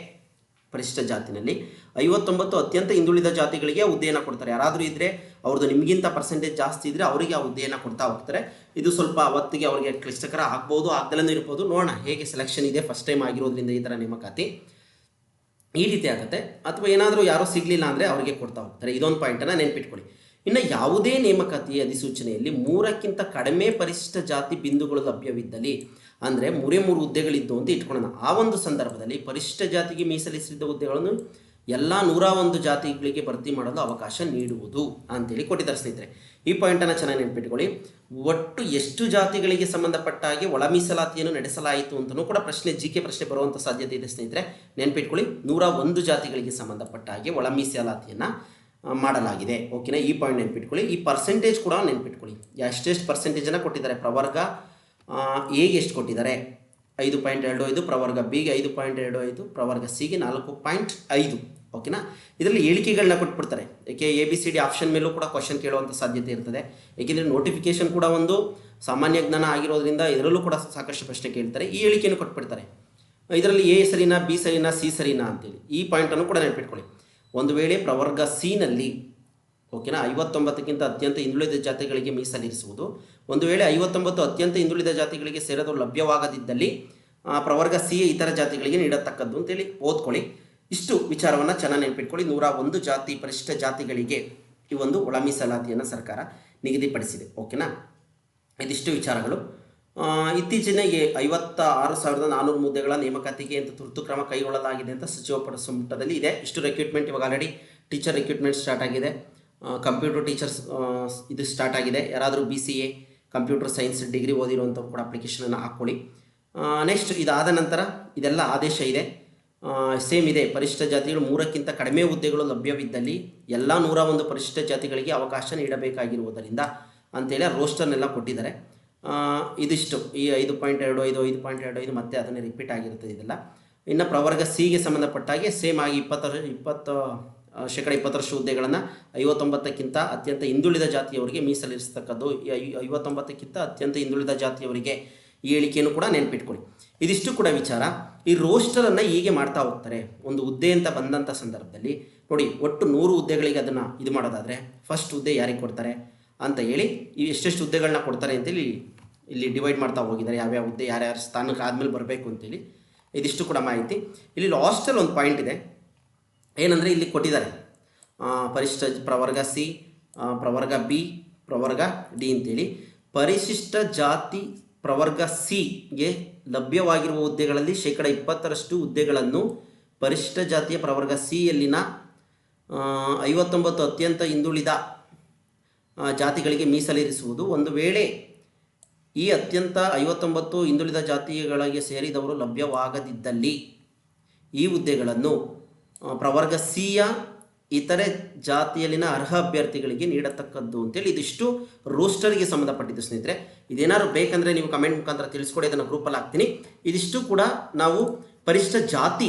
ಪರಿಶಿಷ್ಟ ಜಾತಿನಲ್ಲಿ 59 ಅತ್ಯಂತ ಹಿಂದುಳಿದ ಜಾತಿಗಳಿಗೆ ಹುದ್ದೆಯನ್ನು ಕೊಡ್ತಾರೆ. ಯಾರಾದರೂ ಇದ್ದರೆ ಅವ್ರದ್ದು ನಿಮಗಿಂತ ಪರ್ಸೆಂಟೇಜ್ ಜಾಸ್ತಿ ಇದ್ದರೆ ಅವರಿಗೆ ಆ ಹುದ್ದೆಯನ್ನು ಕೊಡ್ತಾ ಹೋಗ್ತಾರೆ. ಇದು ಸ್ವಲ್ಪ ಅವತ್ತಿಗೆ ಅವರಿಗೆ ಕ್ಲಿಷ್ಟಕರ ಆಗ್ಬೋದು, ಆಗ್ದಲೇ ಇರ್ಬೋದು. ನೋಡೋಣ ಹೇಗೆ ಸೆಲೆಕ್ಷನ್ ಇದೆ, ಫಸ್ಟ್ ಟೈಮ್ ಆಗಿರೋದ್ರಿಂದ ಈ ಥರ ನೇಮಕಾತಿ ಈ ರೀತಿ ಆಗುತ್ತೆ. ಅಥವಾ ಏನಾದರೂ ಯಾರೋ ಸಿಗಲಿಲ್ಲ ಅಂದರೆ ಅವರಿಗೆ ಕೊಡ್ತಾ ಹೋಗ್ತಾರೆ. ಇದೊಂದು ಪಾಯಿಂಟನ್ನು ನೆನ್ಪಿಟ್ಕೊಳ್ಳಿ. ಇನ್ನು ಯಾವುದೇ ನೇಮಕಾತಿ ಅಧಿಸೂಚನೆಯಲ್ಲಿ 3ಕ್ಕಿಂತ ಕಡಿಮೆ ಪರಿಶಿಷ್ಟ ಜಾತಿ ಬಿಂದುಗಳು ಲಭ್ಯವಿದ್ದಲ್ಲಿ, ಅಂದರೆ 3 ಹುದ್ದೆಗಳಿದ್ದು ಅಂತ ಇಟ್ಕೊಳ್ಳೋಣ, ಆ ಒಂದು ಸಂದರ್ಭದಲ್ಲಿ ಪರಿಶಿಷ್ಟ ಜಾತಿಗೆ ಮೀಸಲಿಸಿದ ಹುದ್ದೆಗಳನ್ನು ಎಲ್ಲ 101 ಜಾತಿಗಳಿಗೆ ಭರ್ತಿ ಮಾಡಲು ಅವಕಾಶ ನೀಡುವುದು ಅಂತೇಳಿ ಕೊಟ್ಟಿದ್ದಾರೆ ಸ್ನೇಹಿತರೆ. ಈ ಪಾಯಿಂಟನ್ನು ಚೆನ್ನಾಗಿ ನೆನಪಿಟ್ಕೊಳ್ಳಿ. ಒಟ್ಟು ಎಷ್ಟು ಜಾತಿಗಳಿಗೆ ಸಂಬಂಧಪಟ್ಟ ಹಾಗೆ ಒಳ ಮೀಸಲಾತಿಯನ್ನು ನಡೆಸಲಾಯಿತು ಅಂತಲೂ ಕೂಡ ಪ್ರಶ್ನೆ, ಜಿಕೆ ಪ್ರಶ್ನೆ ಬರುವಂಥ ಸಾಧ್ಯತೆ ಇದೆ ಸ್ನೇಹಿತರೆ. ನೆನಪಿಟ್ಕೊಳ್ಳಿ, 101 ಜಾತಿಗಳಿಗೆ ಸಂಬಂಧಪಟ್ಟ ಹಾಗೆ ಒಳ ಮೀಸಲಾತಿಯನ್ನು ಮಾಡಲಾಗಿದೆ. ಓಕೆನಾ? ಈ ಪಾಯಿಂಟ್ ನೆನಪಿಟ್ಕೊಳ್ಳಿ. ಈ ಪರ್ಸೆಂಟೇಜ್ ಕೂಡ ನೆನಪಿಟ್ಕೊಳ್ಳಿ, ಎಷ್ಟೆಷ್ಟು ಪರ್ಸೆಂಟೇಜನ್ನು ಕೊಟ್ಟಿದ್ದಾರೆ. ಪ್ರವರ್ಗ ಎಗೆ ಎಷ್ಟು ಕೊಟ್ಟಿದ್ದಾರೆ? 5.25, ಪ್ರವರ್ಗ ಬಿಗೆ 5.25, ಪ್ರವರ್ಗ ಸಿಗೆ 4.5. ಓಕೆನಾ? ಇದರಲ್ಲಿ ಹೇಳಿಕೆಗಳನ್ನ ಕೊಟ್ಬಿಡ್ತಾರೆ. ಏಕೆ ABCD ಆಪ್ಷನ್ ಮೇಲೂ ಕೂಡ ಕ್ವಶನ್ ಕೇಳುವಂಥ ಸಾಧ್ಯತೆ ಇರ್ತದೆ. ಏಕೆಂದರೆ ನೋಟಿಫಿಕೇಶನ್ ಕೂಡ ಒಂದು ಸಾಮಾನ್ಯ ಜ್ಞಾನ ಆಗಿರೋದ್ರಿಂದ ಇದರಲ್ಲೂ ಕೂಡ ಸಾಕಷ್ಟು ಪ್ರಶ್ನೆ ಕೇಳ್ತಾರೆ. ಈ ಹೇಳಿಕೆಯನ್ನು ಕೊಟ್ಬಿಡ್ತಾರೆ, ಇದರಲ್ಲಿ ಎ ಸರಿನಾ, ಬಿ ಸರಿನಾ, ಸಿ ಸರಿನಾ ಅಂತೇಳಿ. ಈ ಪಾಯಿಂಟನ್ನು ಕೂಡ ನೆನಪಿಟ್ಕೊಳ್ಳಿ. ಒಂದು ವೇಳೆ ಪ್ರವರ್ಗ ಸಿನಲ್ಲಿ, ಓಕೆನಾ, 59ಕ್ಕಿಂತ ಅತ್ಯಂತ ಹಿಂದುಳಿದ ಜಾತಿಗಳಿಗೆ ಮೀಸಲಿರಿಸುವುದು, ಒಂದು ವೇಳೆ 59 ಅತ್ಯಂತ ಹಿಂದುಳಿದ ಜಾತಿಗಳಿಗೆ ಸೇರದವರು ಲಭ್ಯವಾಗದಿದ್ದಲ್ಲಿ ಪ್ರವರ್ಗ ಸಿ ಇತರ ಜಾತಿಗಳಿಗೆ ನೀಡತಕ್ಕದ್ದು ಅಂತೇಳಿ ಓದ್ಕೊಳ್ಳಿ. ಇಷ್ಟು ವಿಚಾರವನ್ನು ಚೆನ್ನಾಗಿ ನೆನಪಿಟ್ಕೊಳ್ಳಿ. 101 ಜಾತಿ ಪರಿಶಿಷ್ಟ ಜಾತಿಗಳಿಗೆ ಈ ಒಂದು ಒಳ ಮೀಸಲಾತಿಯನ್ನು ಸರ್ಕಾರ ನಿಗದಿಪಡಿಸಿದೆ. ಓಕೆನಾ? ಇದಿಷ್ಟು ವಿಚಾರಗಳು. ಇತ್ತೀಚಿನ 56,400 ಹುದ್ದೆಗಳ ನೇಮಕಾತಿಗೆ ಅಂತ ತುರ್ತು ಕ್ರಮ ಕೈಗೊಳ್ಳಲಾಗಿದೆ ಅಂತ ಸಚಿವ ಸಂಪುಟದಲ್ಲಿ ಇದೆ. ಇಷ್ಟು ರಿಕ್ರೂಟ್ಮೆಂಟ್ ಇವಾಗ ಆಲ್ರೆಡಿ ಟೀಚರ್ ರಿಕ್ರೂಟ್ಮೆಂಟ್ ಸ್ಟಾರ್ಟ್ ಆಗಿದೆ, ಕಂಪ್ಯೂಟರ್ ಟೀಚರ್ಸ್ ಇದು ಸ್ಟಾರ್ಟ್ ಆಗಿದೆ. ಯಾರಾದರೂ BCA ಕಂಪ್ಯೂಟರ್ ಸೈನ್ಸ್ ಡಿಗ್ರಿ ಓದಿರುವಂಥವ್ರು ಕೂಡ ಅಪ್ಲಿಕೇಶನನ್ನು ಹಾಕ್ಕೊಳ್ಳಿ. ನೆಕ್ಸ್ಟ್ ಇದಾದ ನಂತರ ಇದೆಲ್ಲ ಆದೇಶ ಇದೆ, ಸೇಮ್ ಇದೆ. ಪರಿಶಿಷ್ಟ ಜಾತಿಗಳು 3ಕ್ಕಿಂತ ಕಡಿಮೆ ಹುದ್ದೆಗಳು ಲಭ್ಯವಿದ್ದಲ್ಲಿ ಎಲ್ಲ 101 ಪರಿಶಿಷ್ಟ ಜಾತಿಗಳಿಗೆ ಅವಕಾಶ ನೀಡಬೇಕಾಗಿರುವುದರಿಂದ ಅಂತೇಳಿ ರೋಸ್ಟರ್ನೆಲ್ಲ ಕೊಟ್ಟಿದ್ದಾರೆ. ಇದಿಷ್ಟು ಈ 5.25, 5.25 ಮತ್ತೆ ಅದನ್ನೇ ರಿಪೀಟ್ ಆಗಿರ್ತದೆ ಇದೆಲ್ಲ. ಇನ್ನು ಪ್ರವರ್ಗ ಸಿಗೆ ಸಂಬಂಧಪಟ್ಟಾಗೆ ಸೇಮ್ ಆಗಿ 20% ಹುದ್ದೆಗಳನ್ನು 59ಕ್ಕಿಂತ ಅತ್ಯಂತ ಹಿಂದುಳಿದ ಜಾತಿಯವರಿಗೆ ಮೀಸಲಿರಿಸತಕ್ಕದ್ದು. 59ಕ್ಕಿಂತ ಅತ್ಯಂತ ಹಿಂದುಳಿದ ಜಾತಿಯವರಿಗೆ ಈ ಹೇಳಿಕೆಯನ್ನು ಕೂಡ ನೆನಪಿಟ್ಕೊಳ್ಳಿ. ಇದಿಷ್ಟು ಕೂಡ ವಿಚಾರ. ಈ ರೋಸ್ಟರನ್ನು ಹೀಗೆ ಮಾಡ್ತಾ ಹೋಗ್ತಾರೆ. ಒಂದು ಹುದ್ದೆ ಅಂತ ಬಂದಂಥ ಸಂದರ್ಭದಲ್ಲಿ ನೋಡಿ, ಒಟ್ಟು 100 ಹುದ್ದೆಗಳಿಗೆ ಅದನ್ನು ಇದು ಮಾಡೋದಾದರೆ ಫಸ್ಟ್ ಹುದ್ದೆ ಯಾರಿಗೆ ಕೊಡ್ತಾರೆ ಅಂತ ಹೇಳಿ, ಈ ಎಷ್ಟೆಷ್ಟು ಹುದ್ದೆಗಳನ್ನ ಕೊಡ್ತಾರೆ ಅಂತೇಳಿ ಇಲ್ಲಿ ಡಿವೈಡ್ ಮಾಡ್ತಾ ಹೋಗಿದ್ದಾರೆ. ಯಾವ್ಯಾವ ಹುದ್ದೆ ಯಾರ್ಯಾರು ಸ್ಥಾನಕ್ಕೆ ಆದಮೇಲೆ ಬರಬೇಕು ಅಂತೇಳಿ. ಇದಿಷ್ಟು ಕೂಡ ಮಾಹಿತಿ. ಇಲ್ಲಿ ಲಾಸ್ಟಲ್ಲಿ ಒಂದು ಪಾಯಿಂಟ್ ಇದೆ, ಏನಂದರೆ ಇಲ್ಲಿ ಕೊಟ್ಟಿದ್ದಾರೆ ಪರಿಶಿಷ್ಟ ಪ್ರವರ್ಗ ಸಿ, ಪ್ರವರ್ಗ ಬಿ, ಪ್ರವರ್ಗ ಡಿ ಅಂತೇಳಿ. ಪರಿಶಿಷ್ಟ ಜಾತಿ ಪ್ರವರ್ಗ ಸಿಗೆ ಲಭ್ಯವಾಗಿರುವ ಹುದ್ದೆಗಳಲ್ಲಿ 20% ಹುದ್ದೆಗಳನ್ನು ಪರಿಶಿಷ್ಟ ಜಾತಿಯ ಪ್ರವರ್ಗ ಸಿಯಲ್ಲಿನ 59 ಅತ್ಯಂತ ಹಿಂದುಳಿದ ಜಾತಿಗಳಿಗೆ ಮೀಸಲಿರಿಸುವುದು. ಒಂದು ವೇಳೆ ಈ ಅತ್ಯಂತ 59 ಹಿಂದುಳಿದ ಜಾತಿಗಳಿಗೆ ಸೇರಿದವರು ಲಭ್ಯವಾಗದಿದ್ದಲ್ಲಿ ಈ ಹುದ್ದೆಗಳನ್ನು ಪ್ರವರ್ಗ ಸಿಯ ಇತರೆ ಜಾತಿಯಲ್ಲಿನ ಅರ್ಹ ಅಭ್ಯರ್ಥಿಗಳಿಗೆ ನೀಡತಕ್ಕದ್ದು ಅಂತೇಳಿ. ಇದಿಷ್ಟು ರೋಸ್ಟರ್ಗೆ ಸಂಬಂಧಪಟ್ಟಿದ್ದು ಸ್ನೇಹಿತರೆ. ಇದೇನಾದ್ರು ಬೇಕಂದರೆ ನೀವು ಕಮೆಂಟ್ ಮುಖಾಂತರ ತಿಳಿಸ್ಕೊಡಿ, ಅದನ್ನು ಗ್ರೂಪಲ್ಲಿ ಹಾಕ್ತೀನಿ. ಇದಿಷ್ಟು ಕೂಡ ನಾವು ಪರಿಶಿಷ್ಟ ಜಾತಿ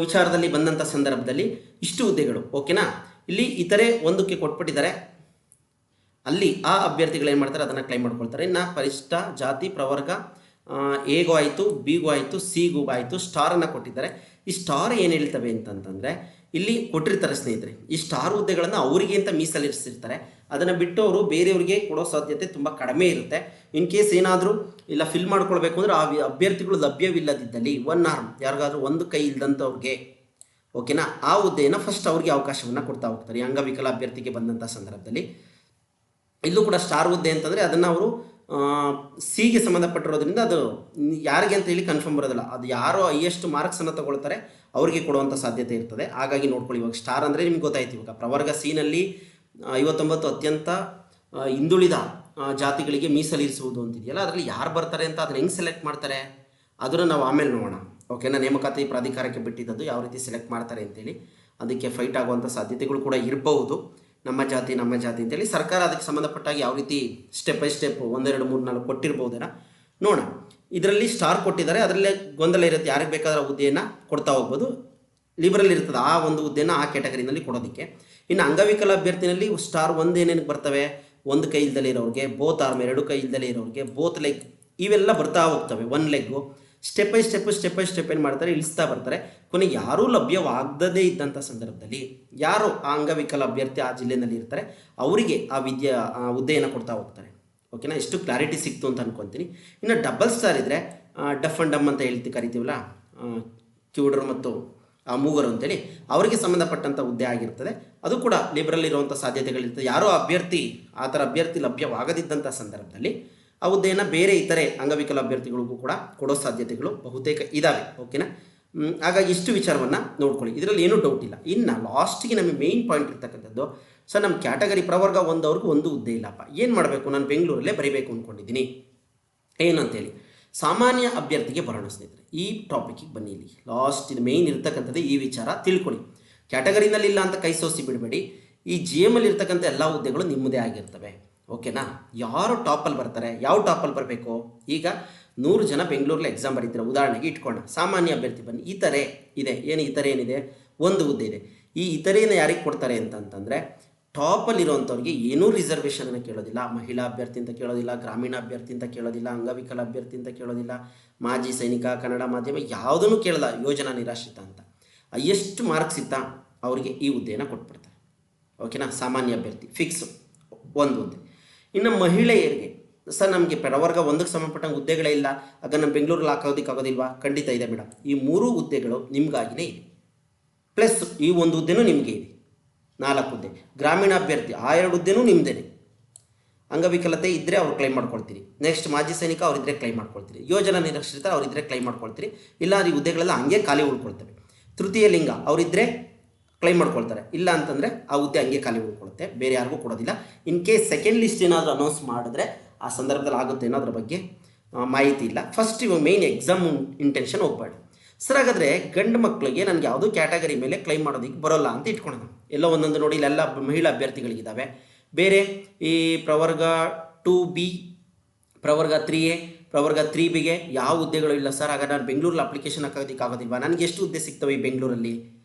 ವಿಚಾರದಲ್ಲಿ ಬಂದಂಥ ಸಂದರ್ಭದಲ್ಲಿ ಇಷ್ಟು ಹುದ್ದೆಗಳು. ಓಕೆನಾ? ಇಲ್ಲಿ ಇತರೆ ಒಂದಕ್ಕೆ ಕೊಟ್ಬಿಟ್ಟಿದ್ದಾರೆ, ಅಲ್ಲಿ ಆ ಅಭ್ಯರ್ಥಿಗಳು ಏನು ಮಾಡ್ತಾರೆ ಅದನ್ನು ಕ್ಲೈಮ್ ಮಾಡ್ಕೊಳ್ತಾರೆ. ಇನ್ನು ಪರಿಶಿಷ್ಟ ಜಾತಿ ಪ್ರವರ್ಗ ಎಗೂ ಆಯಿತು, ಬಿಗೂ ಆಯಿತು, ಸಿಗೂ ಆಯಿತು, ಸ್ಟಾರನ್ನು ಕೊಟ್ಟಿದ್ದಾರೆ. ಈ ಸ್ಟಾರ್ ಏನು ಹೇಳ್ತವೆ ಅಂತಂತಂದರೆ, ಇಲ್ಲಿ ಕೊಟ್ಟಿರ್ತಾರೆ ಸ್ನೇಹಿತರೆ, ಈ ಸ್ಟಾರ್ ಹುದ್ದೆಗಳನ್ನು ಅವರಿಗೆ ಅಂತ ಮೀಸಲಿರಿಸಿರ್ತಾರೆ. ಅದನ್ನು ಬಿಟ್ಟು ಅವರು ಬೇರೆಯವರಿಗೆ ಕೊಡೋ ಸಾಧ್ಯತೆ ತುಂಬ ಕಡಿಮೆ ಇರುತ್ತೆ. ಇನ್ ಕೇಸ್ ಏನಾದರೂ ಇಲ್ಲ ಫಿಲ್ ಮಾಡ್ಕೊಳ್ಬೇಕು ಅಂದರೆ ಆ ಅಭ್ಯರ್ಥಿಗಳು ಲಭ್ಯವಿಲ್ಲದಿದ್ದಲ್ಲಿ, ಒನ್ ಆರ್ಮ್ ಯಾರಿಗಾದ್ರೂ ಒಂದು ಕೈ ಇಲ್ಲದಂಥವ್ರಿಗೆ, ಓಕೆನಾ, ಆ ಹುದ್ದೆಯನ್ನು ಫಸ್ಟ್ ಅವ್ರಿಗೆ ಅವಕಾಶವನ್ನು ಕೊಡ್ತಾ ಹೋಗ್ತಾರೆ. ಅಂಗವಿಕಲ ಅಭ್ಯರ್ಥಿಗೆ ಬಂದಂಥ ಸಂದರ್ಭದಲ್ಲಿ ಇಲ್ಲೂ ಕೂಡ ಸ್ಟಾರ್ ಹುದ್ದೆ ಅಂತಂದರೆ ಅದನ್ನು ಅವರು ಸಿಗೆ ಸಂಬಂಧಪಟ್ಟಿರೋದ್ರಿಂದ ಅದು ಯಾರಿಗೆ ಅಂತ ಹೇಳಿ ಕನ್ಫರ್ಮ್ ಬರೋದಿಲ್ಲ. ಅದು ಯಾರೋ ಹೈಯೆಸ್ಟ್ ಮಾರ್ಕ್ಸನ್ನು ತಗೊಳ್ತಾರೆ ಅವರಿಗೆ ಕೊಡುವಂಥ ಸಾಧ್ಯತೆ ಇರ್ತದೆ. ಹಾಗಾಗಿ ನೋಡ್ಕೊಳ್ಳಿ. ಇವಾಗ ಸ್ಟಾರ್ ಅಂದರೆ ನಿಮ್ಗೆ ಗೊತ್ತಾಯ್ತು. ಇವಾಗ ಪ್ರವರ್ಗ ಸಿನಲ್ಲಿ 59 ಅತ್ಯಂತ ಹಿಂದುಳಿದ ಜಾತಿಗಳಿಗೆ ಮೀಸಲಿರಿಸುವುದು ಅಂತಿದೆಯಲ್ಲ, ಅದರಲ್ಲಿ ಯಾರು ಬರ್ತಾರೆ ಅಂತ ಅದನ್ನು ಹೆಂಗೆ ಸೆಲೆಕ್ಟ್ ಮಾಡ್ತಾರೆ ಅದನ್ನು ನಾವು ಆಮೇಲೆ ನೋಡೋಣ. ಓಕೆನಾ. ನೇಮಕಾತಿ ಪ್ರಾಧಿಕಾರಕ್ಕೆ ಬಿಟ್ಟಿದ್ದದು ಯಾವ ರೀತಿ ಸೆಲೆಕ್ಟ್ ಮಾಡ್ತಾರೆ ಅಂತೇಳಿ ಅದಕ್ಕೆ ಫೈಟ್ ಆಗುವಂಥ ಸಾಧ್ಯತೆಗಳು ಕೂಡ ಇರಬಹುದು. ನಮ್ಮ ಜಾತಿ ಅಂತೇಳಿ ಸರ್ಕಾರ ಅದಕ್ಕೆ ಸಂಬಂಧಪಟ್ಟಾಗಿ ಯಾವ ರೀತಿ ಸ್ಟೆಪ್ ಬೈ ಸ್ಟೆಪ್ 1 2 3 4 ಕೊಟ್ಟಿರ್ಬೋದೇನೋ ನೋಡೋಣ. ಇದರಲ್ಲಿ ಸ್ಟಾರ್ ಕೊಟ್ಟಿದ್ದಾರೆ, ಅದರಲ್ಲೇ ಗೊಂದಲ ಇರುತ್ತೆ. ಯಾರಿಗೆ ಬೇಕಾದ್ರೆ ಹುದ್ದೆಯನ್ನು ಕೊಡ್ತಾ ಹೋಗ್ಬೋದು. ಲಿಬರಲ್ ಇರ್ತದೆ ಆ ಒಂದು ಹುದ್ದೆಯನ್ನು ಆ ಕ್ಯಾಟಗರಿನಲ್ಲಿ ಕೊಡೋದಕ್ಕೆ. ಇನ್ನು ಅಂಗವಿಕಲ ಅಭ್ಯರ್ಥಿನಲ್ಲಿ ಸ್ಟಾರ್ 1 ಏನೇನು ಬರ್ತವೆ, 1 ಕೈ ಇಲ್ದಲೇ ಇರೋರಿಗೆ, ಬೋತ್ ಆರ್ಮ್ 2 ಕೈ ಇಲ್ದಲೇ ಇರೋರಿಗೆ, ಬೋತ್ ಲೆಗ್ ಇವೆಲ್ಲ ಬರ್ತಾ ಹೋಗ್ತವೆ. 1 ಲೆಗ್ಗು ಸ್ಟೆಪ್ ಬೈ ಸ್ಟೆಪ್ ಏನು ಮಾಡ್ತಾರೆ, ಇಳಿಸ್ತಾ ಬರ್ತಾರೆ. ಕೊನೆಗೆ ಯಾರೂ ಲಭ್ಯವಾಗದೇ ಇದ್ದಂಥ ಸಂದರ್ಭದಲ್ಲಿ ಯಾರು ಆ ಅಂಗವಿಕಲ ಅಭ್ಯರ್ಥಿ ಆ ಜಿಲ್ಲೆಯಲ್ಲಿ ಇರ್ತಾರೆ ಅವರಿಗೆ ಆ ಹುದ್ದೆಯನ್ನು ಕೊಡ್ತಾ ಹೋಗ್ತಾರೆ. ಓಕೆನಾ. ಇಷ್ಟು ಕ್ಲಾರಿಟಿ ಸಿಕ್ತು ಅಂತ ಅನ್ಕೊತೀನಿ. ಇನ್ನು ಡಬಲ್ ಸ್ಟಾರ್ ಇದ್ದರೆ ಡಫ್ ಆ್ಯಂಡ್ ಡಮ್ ಅಂತ ಕರಿತೀವಲ್ಲ, ಕಿವುಡರು ಮತ್ತು ಮೂಗರು ಅಂತೇಳಿ ಅವರಿಗೆ ಸಂಬಂಧಪಟ್ಟಂಥ ಹುದ್ದೆ ಆಗಿರ್ತದೆ. ಅದು ಕೂಡ ಲಿಬರಲ್ ಇರುವಂಥ ಸಾಧ್ಯತೆಗಳಿರ್ತದೆ. ಯಾರೋ ಅಭ್ಯರ್ಥಿ ಆ ಥರ ಅಭ್ಯರ್ಥಿ ಲಭ್ಯವಾಗದಿದ್ದಂಥ ಸಂದರ್ಭದಲ್ಲಿ ಆ ಹುದ್ದೆಯನ್ನು ಬೇರೆ ಇತರೆ ಅಂಗವಿಕಲ ಅಭ್ಯರ್ಥಿಗಳಿಗೂ ಕೂಡ ಕೊಡೋ ಸಾಧ್ಯತೆಗಳು ಬಹುತೇಕ ಇದ್ದಾವೆ. ಓಕೆನಾ. ಹಾಗಾಗಿ ಇಷ್ಟು ವಿಚಾರವನ್ನು ನೋಡ್ಕೊಳ್ಳಿ. ಇದರಲ್ಲಿ ಏನೂ ಡೌಟ್ ಇಲ್ಲ. ಇನ್ನು ಲಾಸ್ಟಿಗೆ ನಮಗೆ ಮೇಯ್ನ್ ಪಾಯಿಂಟ್ ಇರ್ತಕ್ಕಂಥದ್ದು, ಸರ್ ನಮ್ಮ ಕ್ಯಾಟಗರಿ ಪ್ರವರ್ಗ 1 ಅವ್ರಿಗೂ 1 ಹುದ್ದೆ ಇಲ್ಲಪ್ಪ, ಏನು ಮಾಡಬೇಕು, ನಾನು ಬೆಂಗಳೂರಲ್ಲೇ ಬರೀಬೇಕು ಅಂದ್ಕೊಂಡಿದ್ದೀನಿ ಏನಂತೇಳಿ. ಸಾಮಾನ್ಯ ಅಭ್ಯರ್ಥಿಗೆ ಬರೋಣ ಸ್ನೇಹಿತರೆ. ಈ ಟಾಪಿಕ್ಕಿಗೆ ಬನ್ನಿ. ಇಲ್ಲಿ ಲಾಸ್ಟ್ ಇದು ಮೇಯ್ನ್ ಇರ್ತಕ್ಕಂಥದ್ದು ಈ ವಿಚಾರ ತಿಳ್ಕೊಳ್ಳಿ. ಕ್ಯಾಟಗರಿನಲ್ಲಿ ಇಲ್ಲ ಅಂತ ಕೈ ಸೋಸಿ ಬಿಡಬೇಡಿ. ಈ GM ಅಲ್ಲಿ ಇರ್ತಕ್ಕಂಥ ಎಲ್ಲ ಹುದ್ದೆಗಳು ನಿಮ್ಮದೇ ಆಗಿರ್ತವೆ. ಓಕೆನಾ. ಯಾರು ಟಾಪಲ್ಲಿ ಬರ್ತಾರೆ, ಯಾವ ಟಾಪಲ್ಲಿ ಬರಬೇಕು, ಈಗ 100 ಜನ ಬೆಂಗಳೂರಲ್ಲಿ ಎಕ್ಸಾಮ್ ಬರೀತಾರೆ ಉದಾಹರಣೆಗೆ ಇಟ್ಕೊಂಡು. ಸಾಮಾನ್ಯ ಅಭ್ಯರ್ಥಿ ಬನ್ನಿ, ಇತರೆ ಇದೆ. ಏನು ಇತರೆ ಏನಿದೆ, 1 ಹುದ್ದೆ ಇದೆ. ಈ ಇತರೆಯನ್ನು ಯಾರಿಗೆ ಕೊಡ್ತಾರೆ ಅಂತಂದರೆ ಟಾಪಲ್ಲಿರೋವಂಥವ್ರಿಗೆ ಏನೂ ರಿಸರ್ವೇಷನನ್ನು ಕೇಳೋದಿಲ್ಲ. ಮಹಿಳಾ ಅಭ್ಯರ್ಥಿ ಅಂತ ಕೇಳೋದಿಲ್ಲ, ಗ್ರಾಮೀಣ ಅಭ್ಯರ್ಥಿ ಅಂತ ಕೇಳೋದಿಲ್ಲ, ಅಂಗವಿಕಲ ಅಭ್ಯರ್ಥಿ ಅಂತ ಕೇಳೋದಿಲ್ಲ, ಮಾಜಿ ಸೈನಿಕ, ಕನ್ನಡ ಮಾಧ್ಯಮ ಯಾವುದನ್ನು ಕೇಳಲ್ಲ, ಯೋಜನಾ ನಿರಾಶ್ರಿತ ಅಂತ. ಎಷ್ಟು ಮಾರ್ಕ್ಸ್ ಇತ್ತಾ ಅವರಿಗೆ ಈ ಹುದ್ದೆಯನ್ನು ಕೊಟ್ಬಿಡ್ತಾರೆ. ಓಕೆನಾ. ಸಾಮಾನ್ಯ ಅಭ್ಯರ್ಥಿ ಫಿಕ್ಸು 1 ಹುದ್ದೆ. ಇನ್ನು ಮಹಿಳೆಯರಿಗೆ, ಸರ್ ನಮಗೆ ಪ್ರವರ್ಗ 1ಕ್ಕೆ ಸಂಬಂಧಪಟ್ಟಂಗೆ ಹುದ್ದೆಗಳೇ ಇಲ್ಲ, ಆಗ ನಮ್ಮ ಬೆಂಗಳೂರಲ್ಲಿ ಹಾಕೋದಕ್ಕಾಗೋದಿಲ್ವಾ? ಖಂಡಿತ ಇದೆ ಮೇಡಮ್. ಈ 3 ಹುದ್ದೆಗಳು ನಿಮಗಾಗಿನೇ ಇದೆ. ಪ್ಲಸ್ ಈ 1 ಹುದ್ದೆನೂ ನಿಮಗೆ ಇದೆ, 4 ಹುದ್ದೆ. ಗ್ರಾಮೀಣ ಅಭ್ಯರ್ಥಿ ಆ 2 ಹುದ್ದೆನೂ ನಿಮ್ಮದೇ. ಅಂಗವಿಕಲತೆ ಇದ್ದರೆ ಅವ್ರು ಕ್ಲೈಮ್ ಮಾಡ್ಕೊಳ್ತೀರಿ. ನೆಕ್ಸ್ಟ್ ಮಾಜಿ ಸೈನಿಕ ಅವರಿದ್ದರೆ ಕ್ಲೈಮ್ ಮಾಡ್ಕೊಳ್ತೀರಿ. ಯೋಜನಾ ನಿರಾಶ್ರಿತ ಅವರಿದ್ದರೆ ಕ್ಲೈಮ್ ಮಾಡ್ಕೊಳ್ತೀರಿ. ಇಲ್ಲ ಈ ಹುದ್ದೆಗಳೆಲ್ಲ ಹಂಗೆ ಖಾಲಿ ಉಳ್ಕೊಳ್ತವೆ. ತೃತೀಯ ಲಿಂಗ ಅವರಿದ್ದರೆ ಕ್ಲೈಮ್ ಮಾಡ್ಕೊಳ್ತಾರೆ. ಇಲ್ಲ ಅಂತಂದರೆ ಆ ಹುದ್ದೆ ಹಂಗೆ ಖಾಲಿ ಉಳ್ಕೊಳುತ್ತೆ, ಬೇರೆ ಯಾರಿಗೂ ಕೊಡೋದಿಲ್ಲ. ಇನ್ ಕೇಸ್ ಸೆಕೆಂಡ್ ಲಿಸ್ಟ್ ಏನಾದರೂ ಅನೌನ್ಸ್ ಮಾಡಿದ್ರೆ ಆ ಸಂದರ್ಭದಲ್ಲಿ ಆಗುತ್ತೆ ಅನ್ನೋ ಅದ್ರ ಬಗ್ಗೆ ಮಾಹಿತಿ ಇಲ್ಲ. ಫಸ್ಟ್ ಇವಾಗ ಮೇಯ್ನ್ ಎಕ್ಸಾಮ್ ಇಂಟೆನ್ಷನ್ ಹೋಗ್ಬೇಡಿ. ಸರ್ ಹಾಗಾದರೆ ಗಂಡು ಮಕ್ಕಳಿಗೆ ನನಗೆ ಯಾವುದೋ ಕ್ಯಾಟಗರಿ ಮೇಲೆ ಕ್ಲೈಮ್ ಮಾಡೋದಕ್ಕೆ ಬರೋಲ್ಲ ಅಂತ ಇಟ್ಕೊಳ್ಳೋಣ. ಎಲ್ಲೋ ಒಂದೊಂದು ನೋಡಿ, ಇಲ್ಲೆಲ್ಲ ಮಹಿಳಾ ಅಭ್ಯರ್ಥಿಗಳಿಗಿದ್ದಾವೆ. ಬೇರೆ ಈ ಪ್ರವರ್ಗ 2B, ಪ್ರವರ್ಗ 3A, ಪ್ರವರ್ಗ 3Bಗೆ ಯಾವ ಹುದ್ದೆಗಳು ಇಲ್ಲ ಸರ್. ಹಾಗಾದ್ರೆ ನಾನು ಬೆಂಗಳೂರಲ್ಲಿ ಅಪ್ಲಿಕೇಶನ್ ಹಾಕೋದಕ್ಕಾಗೋದಿಲ್ವಾ? ನನಗೆ ಎಷ್ಟು ಹುದ್ದೆ ಸಿಗ್ತವೆ ಈ ಬೆಂಗಳೂರಲ್ಲಿ?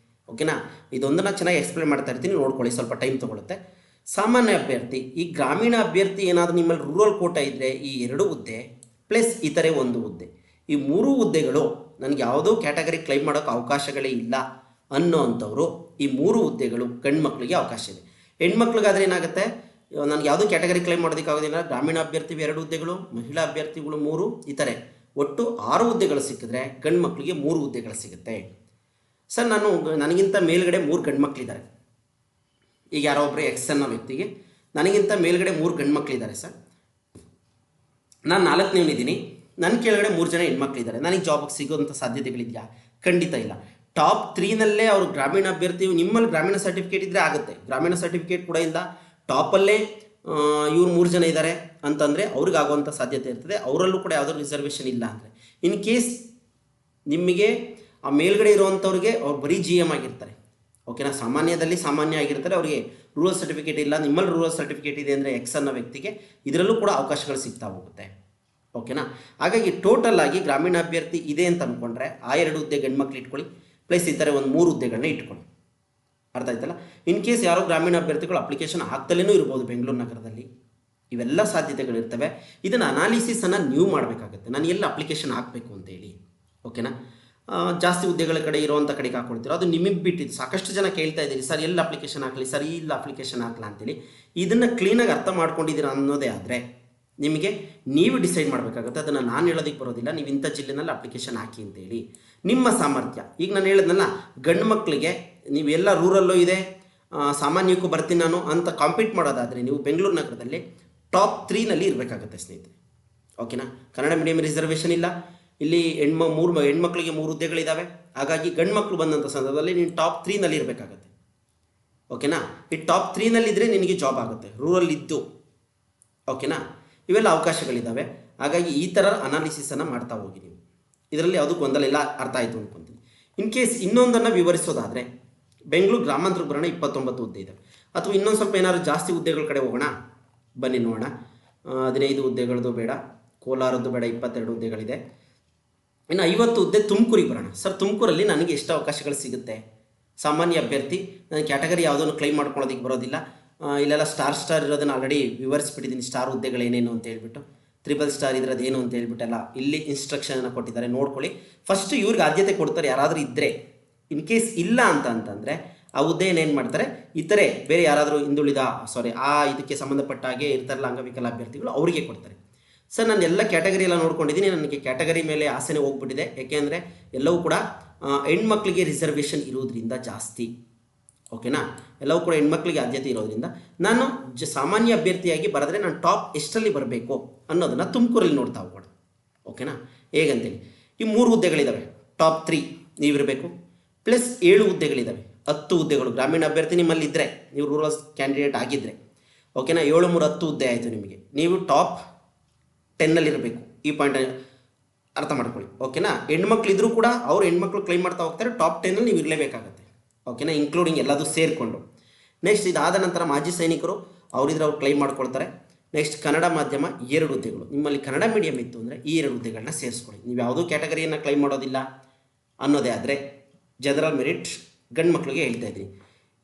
ಓಕೆನಾ. ಇದೊಂದನ್ನು ಚೆನ್ನಾಗಿ ಎಕ್ಸ್ಪ್ಲೇನ್ ಮಾಡ್ತಾ ಇರ್ತೀನಿ, ನೋಡ್ಕೊಳ್ಳಿ, ಸ್ವಲ್ಪ ಟೈಮ್ ತೊಗೊಳುತ್ತೆ. ಸಾಮಾನ್ಯ ಅಭ್ಯರ್ಥಿ, ಈ ಗ್ರಾಮೀಣ ಅಭ್ಯರ್ಥಿ ಏನಾದರೂ ನಿಮ್ಮಲ್ಲಿ ರೂರಲ್ ಕೋಟಾ ಇದ್ದರೆ ಈ 2 ಹುದ್ದೆ ಪ್ಲಸ್ ಇತರೆ 1 ಹುದ್ದೆ, ಈ 3 ಹುದ್ದೆಗಳು ನನಗೆ ಯಾವುದೋ ಕ್ಯಾಟಗರಿ ಕ್ಲೈಮ್ ಮಾಡೋಕ್ಕೆ ಅವಕಾಶಗಳೇ ಇಲ್ಲ ಅನ್ನೋ ಅಂಥವ್ರು ಈ 3 ಹುದ್ದೆಗಳು ಗಂಡು ಮಕ್ಕಳಿಗೆ ಅವಕಾಶ ಇದೆ. ಹೆಣ್ಮಕ್ಳಿಗಾದರೆ ಏನಾಗುತ್ತೆ, ನನಗೆ ಯಾವುದೋ ಕ್ಯಾಟಗರಿ ಕ್ಲೈಮ್ ಮಾಡೋದಕ್ಕಾಗೋದಿಲ್ಲ, ಗ್ರಾಮೀಣ ಅಭ್ಯರ್ಥಿ 2 ಹುದ್ದೆಗಳು, ಮಹಿಳಾ ಅಭ್ಯರ್ಥಿಗಳು 3, ಇತರೆ ಒಟ್ಟು 6 ಹುದ್ದೆಗಳು ಸಿಕ್ಕಿದ್ರೆ ಗಂಡು ಮಕ್ಕಳಿಗೆ 3 ಹುದ್ದೆಗಳು ಸಿಗುತ್ತೆ. ಸರ್ ನನಗಿಂತ ಮೇಲ್ಗಡೆ 3 ಗಂಡು ಮಕ್ಕಳಿದ್ದಾರೆ. ಈಗ ಯಾರೋ ಒಬ್ಬರು ಎಕ್ಸ್ ಅನ್ನೋ ವ್ಯಕ್ತಿಗೆ ನನಗಿಂತ ಮೇಲ್ಗಡೆ 3 ಗಂಡು ಮಕ್ಕಳಿದ್ದಾರೆ ಸರ್. ನಾನು 4ನೇವನಿದ್ದೀನಿ, ನನ್ನ ಕೆಳಗಡೆ 3 ಜನ ಹೆಣ್ಮಕ್ಳಿದ್ದಾರೆ. ನನಗೆ ಜಾಬ್ಗೆ ಸಿಗೋಂಥ ಸಾಧ್ಯತೆಗಳಿದೆಯಾ? ಖಂಡಿತ ಇಲ್ಲ. ಟಾಪ್ 3ನಲ್ಲೇ ಅವರು ಗ್ರಾಮೀಣ ಅಭ್ಯರ್ಥಿ, ನಿಮ್ಮಲ್ಲಿ ಗ್ರಾಮೀಣ ಸರ್ಟಿಫಿಕೇಟ್ ಇದ್ದರೆ ಆಗುತ್ತೆ. ಗ್ರಾಮೀಣ ಸರ್ಟಿಫಿಕೇಟ್ ಕೂಡ ಇಲ್ಲ, ಟಾಪಲ್ಲೇ ಇವ್ರು 3 ಜನ ಇದ್ದಾರೆ ಅಂತಂದರೆ ಅವ್ರಿಗೆ ಆಗುವಂಥ ಸಾಧ್ಯತೆ ಇರ್ತದೆ. ಅವರಲ್ಲೂ ಕೂಡ ಯಾವುದೋ ರಿಸರ್ವೇಷನ್ ಇಲ್ಲ ಅಂದರೆ, ಇನ್ ಕೇಸ್ ನಿಮಗೆ ಆ ಮೇಲ್ಗಡೆ ಇರುವಂಥವ್ರಿಗೆ ಅವ್ರು ಬರೀ GM ಆಗಿರ್ತಾರೆ. ಓಕೆನಾ. ಸಾಮಾನ್ಯದಲ್ಲಿ ಸಾಮಾನ್ಯ ಆಗಿರ್ತಾರೆ, ಅವರಿಗೆ ರೂರಲ್ ಸರ್ಟಿಫಿಕೇಟ್ ಇಲ್ಲ. ನಿಮ್ಮಲ್ಲಿ ರೂರಲ್ ಸರ್ಟಿಫಿಕೇಟ್ ಇದೆ ಅಂದರೆ ಎಕ್ಸ್ ಅನ್ನೋ ವ್ಯಕ್ತಿಗೆ ಇದರಲ್ಲೂ ಕೂಡ ಅವಕಾಶಗಳು ಸಿಗ್ತಾ ಹೋಗುತ್ತೆ. ಓಕೆನಾ. ಹಾಗಾಗಿ ಟೋಟಲ್ ಆಗಿ ಗ್ರಾಮೀಣ ಅಭ್ಯರ್ಥಿ ಇದೆ ಅಂತ ಅಂದ್ಕೊಂಡ್ರೆ ಆ 2 ಹುದ್ದೆ ಗಂಡು ಮಕ್ಳು ಇಟ್ಕೊಳ್ಳಿ, ಪ್ಲಸ್ ಈ ಥರ ಒಂದು 3 ಹುದ್ದೆಗಳನ್ನ ಇಟ್ಕೊಳ್ಳಿ. ಅರ್ಥ ಆಯ್ತಲ್ಲ. ಇನ್ ಕೇಸ್ ಯಾರೋ ಗ್ರಾಮೀಣ ಅಭ್ಯರ್ಥಿಗಳು ಅಪ್ಲಿಕೇಶನ್ ಹಾಕ್ತಲೇ ಇರ್ಬೋದು ಬೆಂಗಳೂರು ನಗರದಲ್ಲಿ, ಇವೆಲ್ಲ ಸಾಧ್ಯತೆಗಳಿರ್ತವೆ. ಇದನ್ನು ಅನಾಲಿಸಿಸನ್ನು ನೀವು ಮಾಡಬೇಕಾಗುತ್ತೆ, ನಾನು ಎಲ್ಲ ಅಪ್ಲಿಕೇಶನ್ ಹಾಕಬೇಕು ಅಂತೇಳಿ. ಓಕೆನಾ. ಜಾಸ್ತಿ ಹುದ್ದೆಗಳ ಕಡೆ ಇರೋವಂಥ ಕಡೆಗೆ ಹಾಕ್ಕೊಳ್ತೀರೋ ಅದು ನಿಮಗೆ ಬಿಟ್ಟಿದ್ದು. ಸಾಕಷ್ಟು ಜನ ಕೇಳ್ತಾ ಇದ್ದೀರಿ, ಸರ್ ಎಲ್ಲ ಅಪ್ಲಿಕೇಶನ್ ಹಾಕಲಿ, ಸರ್ ಇಲ್ಲ ಅಪ್ಲಿಕೇಶನ್ ಹಾಕಲ್ಲ ಅಂತೇಳಿ. ಇದನ್ನು ಕ್ಲೀನಾಗಿ ಅರ್ಥ ಮಾಡ್ಕೊಂಡಿದ್ದೀರಾ ಅನ್ನೋದೇ ಆದರೆ ನಿಮಗೆ ನೀವು ಡಿಸೈಡ್ ಮಾಡಬೇಕಾಗುತ್ತೆ. ಅದನ್ನು ನಾನು ಹೇಳೋದಕ್ಕೆ ಬರೋದಿಲ್ಲ, ನೀವು ಇಂಥ ಜಿಲ್ಲೆನಲ್ಲಿ ಅಪ್ಲಿಕೇಶನ್ ಹಾಕಿ ಅಂತೇಳಿ. ನಿಮ್ಮ ಸಾಮರ್ಥ್ಯ, ಈಗ ನಾನು ಹೇಳಿದ್ನಲ್ಲ, ಗಂಡು ಮಕ್ಕಳಿಗೆ ನೀವೆಲ್ಲ ರೂರಲ್ಲೂ ಇದೆ, ಸಾಮಾನ್ಯಕ್ಕೂ ಬರ್ತೀನಿ ನಾನು ಅಂತ ಕಾಂಪೀಟ್ ಮಾಡೋದಾದರೆ ನೀವು ಬೆಂಗಳೂರು ನಗರದಲ್ಲಿ ಟಾಪ್ 3ನಲ್ಲಿ ಇರಬೇಕಾಗುತ್ತೆ ಸ್ನೇಹಿತರೆ. ಓಕೆನಾ. ಕನ್ನಡ ಮೀಡಿಯಂ ರಿಸರ್ವೇಷನ್ ಇಲ್ಲ, ಇಲ್ಲಿ ಹೆಣ್ಮಕ್ಳಿಗೆ 3 ಹುದ್ದೆಗಳಿದ್ದಾವೆ. ಹಾಗಾಗಿ ಗಂಡು ಮಕ್ಕಳು ಬಂದಂಥ ಸಂದರ್ಭದಲ್ಲಿ ನೀನು ಟಾಪ್ 3ನಲ್ಲಿ ಇರಬೇಕಾಗತ್ತೆ. ಓಕೆನಾ. ಈ ಟಾಪ್ 3ನಲ್ಲಿದ್ದರೆ ನಿನಗೆ ಜಾಬ್ ಆಗುತ್ತೆ, ರೂರಲ್ ಇದ್ದು. ಓಕೆನಾ. ಇವೆಲ್ಲ ಅವಕಾಶಗಳಿದ್ದಾವೆ. ಹಾಗಾಗಿ ಈ ಥರ ಅನಾಲಿಸಿಸನ್ನು ಮಾಡ್ತಾ ಹೋಗಿ ನೀವು. ಇದರಲ್ಲಿ ಯಾವುದೂ ಗೊಂದಲ ಇಲ್ಲ, ಅರ್ಥ ಆಯಿತು ಅಂದ್ಕೊತೀನಿ. ಇನ್ ಕೇಸ್ ಇನ್ನೊಂದನ್ನು ವಿವರಿಸೋದಾದರೆ, ಬೆಂಗಳೂರು ಗ್ರಾಮಾಂತರ ಬರೋಣ, 29 ಹುದ್ದೆ ಇದೆ. ಅಥವಾ ಇನ್ನೊಂದು ಸ್ವಲ್ಪ ಏನಾದ್ರು ಜಾಸ್ತಿ ಹುದ್ದೆಗಳ ಕಡೆ ಹೋಗೋಣ, ಬನ್ನಿ ನೋಡೋಣ. 15 ಹುದ್ದೆಗಳದ್ದು ಬೇಡ, ಕೋಲಾರದ್ದು ಬೇಡ, 22 ಹುದ್ದೆಗಳಿದೆ. ಇನ್ನು 50 ಹುದ್ದೆ ತುಮಕೂರಿಗೆ ಬರೋಣ. ಸರ್, ತುಮಕೂರಲ್ಲಿ ನನಗೆ ಎಷ್ಟು ಅವಕಾಶಗಳು ಸಿಗುತ್ತೆ? ಸಾಮಾನ್ಯ ಅಭ್ಯರ್ಥಿ, ನಾನು ಕ್ಯಾಟಗರಿ ಯಾವುದನ್ನು ಕ್ಲೈಮ್ ಮಾಡ್ಕೊಳ್ಳೋದಕ್ಕೆ ಬರೋದಿಲ್ಲ. ಇಲ್ಲೆಲ್ಲ ಸ್ಟಾರ್ ಇರೋದನ್ನು ಆಲ್ರೆಡಿ ವಿವರಿಸ್ಬಿಟ್ಟಿದ್ದೀನಿ, ಸ್ಟಾರ್ ಹುದ್ದೆಗಳೇನೇನು ಅಂತ ಹೇಳ್ಬಿಟ್ಟು. 3 ಸ್ಟಾರ್ ಇದ್ರದ್ದು ಏನು ಅಂತ ಹೇಳ್ಬಿಟ್ಟೆಲ್ಲ ಇಲ್ಲಿ ಇನ್ಸ್ಟ್ರಕ್ಷನನ್ನು ಕೊಟ್ಟಿದ್ದಾರೆ, ನೋಡ್ಕೊಳ್ಳಿ. ಫಸ್ಟು ಇವ್ರಿಗೆ ಆದ್ಯತೆ ಕೊಡ್ತಾರೆ, ಯಾರಾದರೂ ಇದ್ದರೆ. ಇನ್ ಕೇಸ್ ಇಲ್ಲ ಅಂತಂದರೆ ಆ ಹುದ್ದೆಯನ್ನು ಏನು ಮಾಡ್ತಾರೆ, ಇತರೆ ಬೇರೆ ಯಾರಾದರೂ ಹಿಂದುಳಿದ ಇದಕ್ಕೆ ಸಂಬಂಧಪಟ್ಟ ಹಾಗೆ ಇರ್ತಾರಲ್ಲ ಅಂಗವಿಕಲ ಅಭ್ಯರ್ಥಿಗಳು, ಅವರಿಗೆ ಕೊಡ್ತಾರೆ. ಸರ್, ನಾನು ಎಲ್ಲ ಕ್ಯಾಟಗರಿ ಎಲ್ಲ ನೋಡ್ಕೊಂಡಿದ್ದೀನಿ, ನನಗೆ ಕ್ಯಾಟಗರಿ ಮೇಲೆ ಆಸೆನೇ ಹೋಗ್ಬಿಟ್ಟಿದೆ. ಯಾಕೆಂದರೆ ಎಲ್ಲವೂ ಕೂಡ ಹೆಣ್ಮಕ್ಳಿಗೆ ರಿಸರ್ವೇಷನ್ ಇರೋದ್ರಿಂದ ಜಾಸ್ತಿ. ಓಕೆನಾ. ಎಲ್ಲವೂ ಕೂಡ ಹೆಣ್ಮಕ್ಳಿಗೆ ಆದ್ಯತೆ ಇರೋದ್ರಿಂದ ನಾನು ಸಾಮಾನ್ಯ ಅಭ್ಯರ್ಥಿಯಾಗಿ ಬರೆದ್ರೆ ನಾನು ಟಾಪ್ ಎಷ್ಟರಲ್ಲಿ ಬರಬೇಕು ಅನ್ನೋದನ್ನು ತುಮಕೂರಲ್ಲಿ ನೋಡ್ತಾ ಹೋಗೋಣ. ಓಕೆನಾ. ಹೇಗಂತೇಳಿ ಈ 3 ಹುದ್ದೆಗಳಿದ್ದಾವೆ, ಟಾಪ್ 3 ನೀವಿರಬೇಕು. ಪ್ಲಸ್ 7 ಹುದ್ದೆಗಳಿದ್ದಾವೆ, 10 ಹುದ್ದೆಗಳು. ಗ್ರಾಮೀಣ ಅಭ್ಯರ್ಥಿ ನಿಮ್ಮಲ್ಲಿ ಇದ್ದರೆ, ನೀವು ರೂರಲ್ ಕ್ಯಾಂಡಿಡೇಟ್ ಆಗಿದ್ದರೆ, ಓಕೆನಾ, 7 3 10 ಹುದ್ದೆ ಆಯಿತು ನಿಮಗೆ. ನೀವು ಟಾಪ್ 10ನಲ್ಲಿರಬೇಕು. ಈ ಪಾಯಿಂಟ್ ಅರ್ಥ ಮಾಡ್ಕೊಳ್ಳಿ. ಓಕೆನಾ. ಹೆಣ್ಮಕ್ಳು ಇದ್ದರೂ ಕೂಡ ಅವರು ಹೆಣ್ಮಕ್ಳು ಕ್ಲೈಮ್ ಮಾಡ್ತಾ ಹೋಗ್ತಾರೆ, ಟಾಪ್ 10ನಲ್ಲಿ ನೀವು ಇರಲೇಬೇಕಾಗುತ್ತೆ. ಓಕೆನಾ, ಇನ್ಕ್ಲೂಡಿಂಗ್ ಎಲ್ಲದು ಸೇರಿಕೊಂಡು. ನೆಕ್ಸ್ಟ್ ಇದಾದ ನಂತರ ಮಾಜಿ ಸೈನಿಕರು ಅವರಿದ್ರೆ ಅವ್ರು ಕ್ಲೈಮ್ ಮಾಡ್ಕೊಳ್ತಾರೆ. ನೆಕ್ಸ್ಟ್ ಕನ್ನಡ ಮಾಧ್ಯಮ 2 ಹುದ್ದೆಗಳು. ನಿಮ್ಮಲ್ಲಿ ಕನ್ನಡ ಮೀಡಿಯಂ ಇತ್ತು ಅಂದರೆ ಈ 2 ಹುದ್ದೆಗಳನ್ನ ಸೇರಿಸ್ಕೊಳ್ಳಿ. ನೀವು ಯಾವುದೋ ಕ್ಯಾಟಗರಿಯನ್ನು ಕ್ಲೈಮ್ ಮಾಡೋದಿಲ್ಲ ಅನ್ನೋದೇ ಆದರೆ ಜನರಲ್ ಮೆರಿಟ್ ಗಂಡು ಮಕ್ಕಳಿಗೆ ಹೇಳ್ತಾ ಇದ್ದೀನಿ.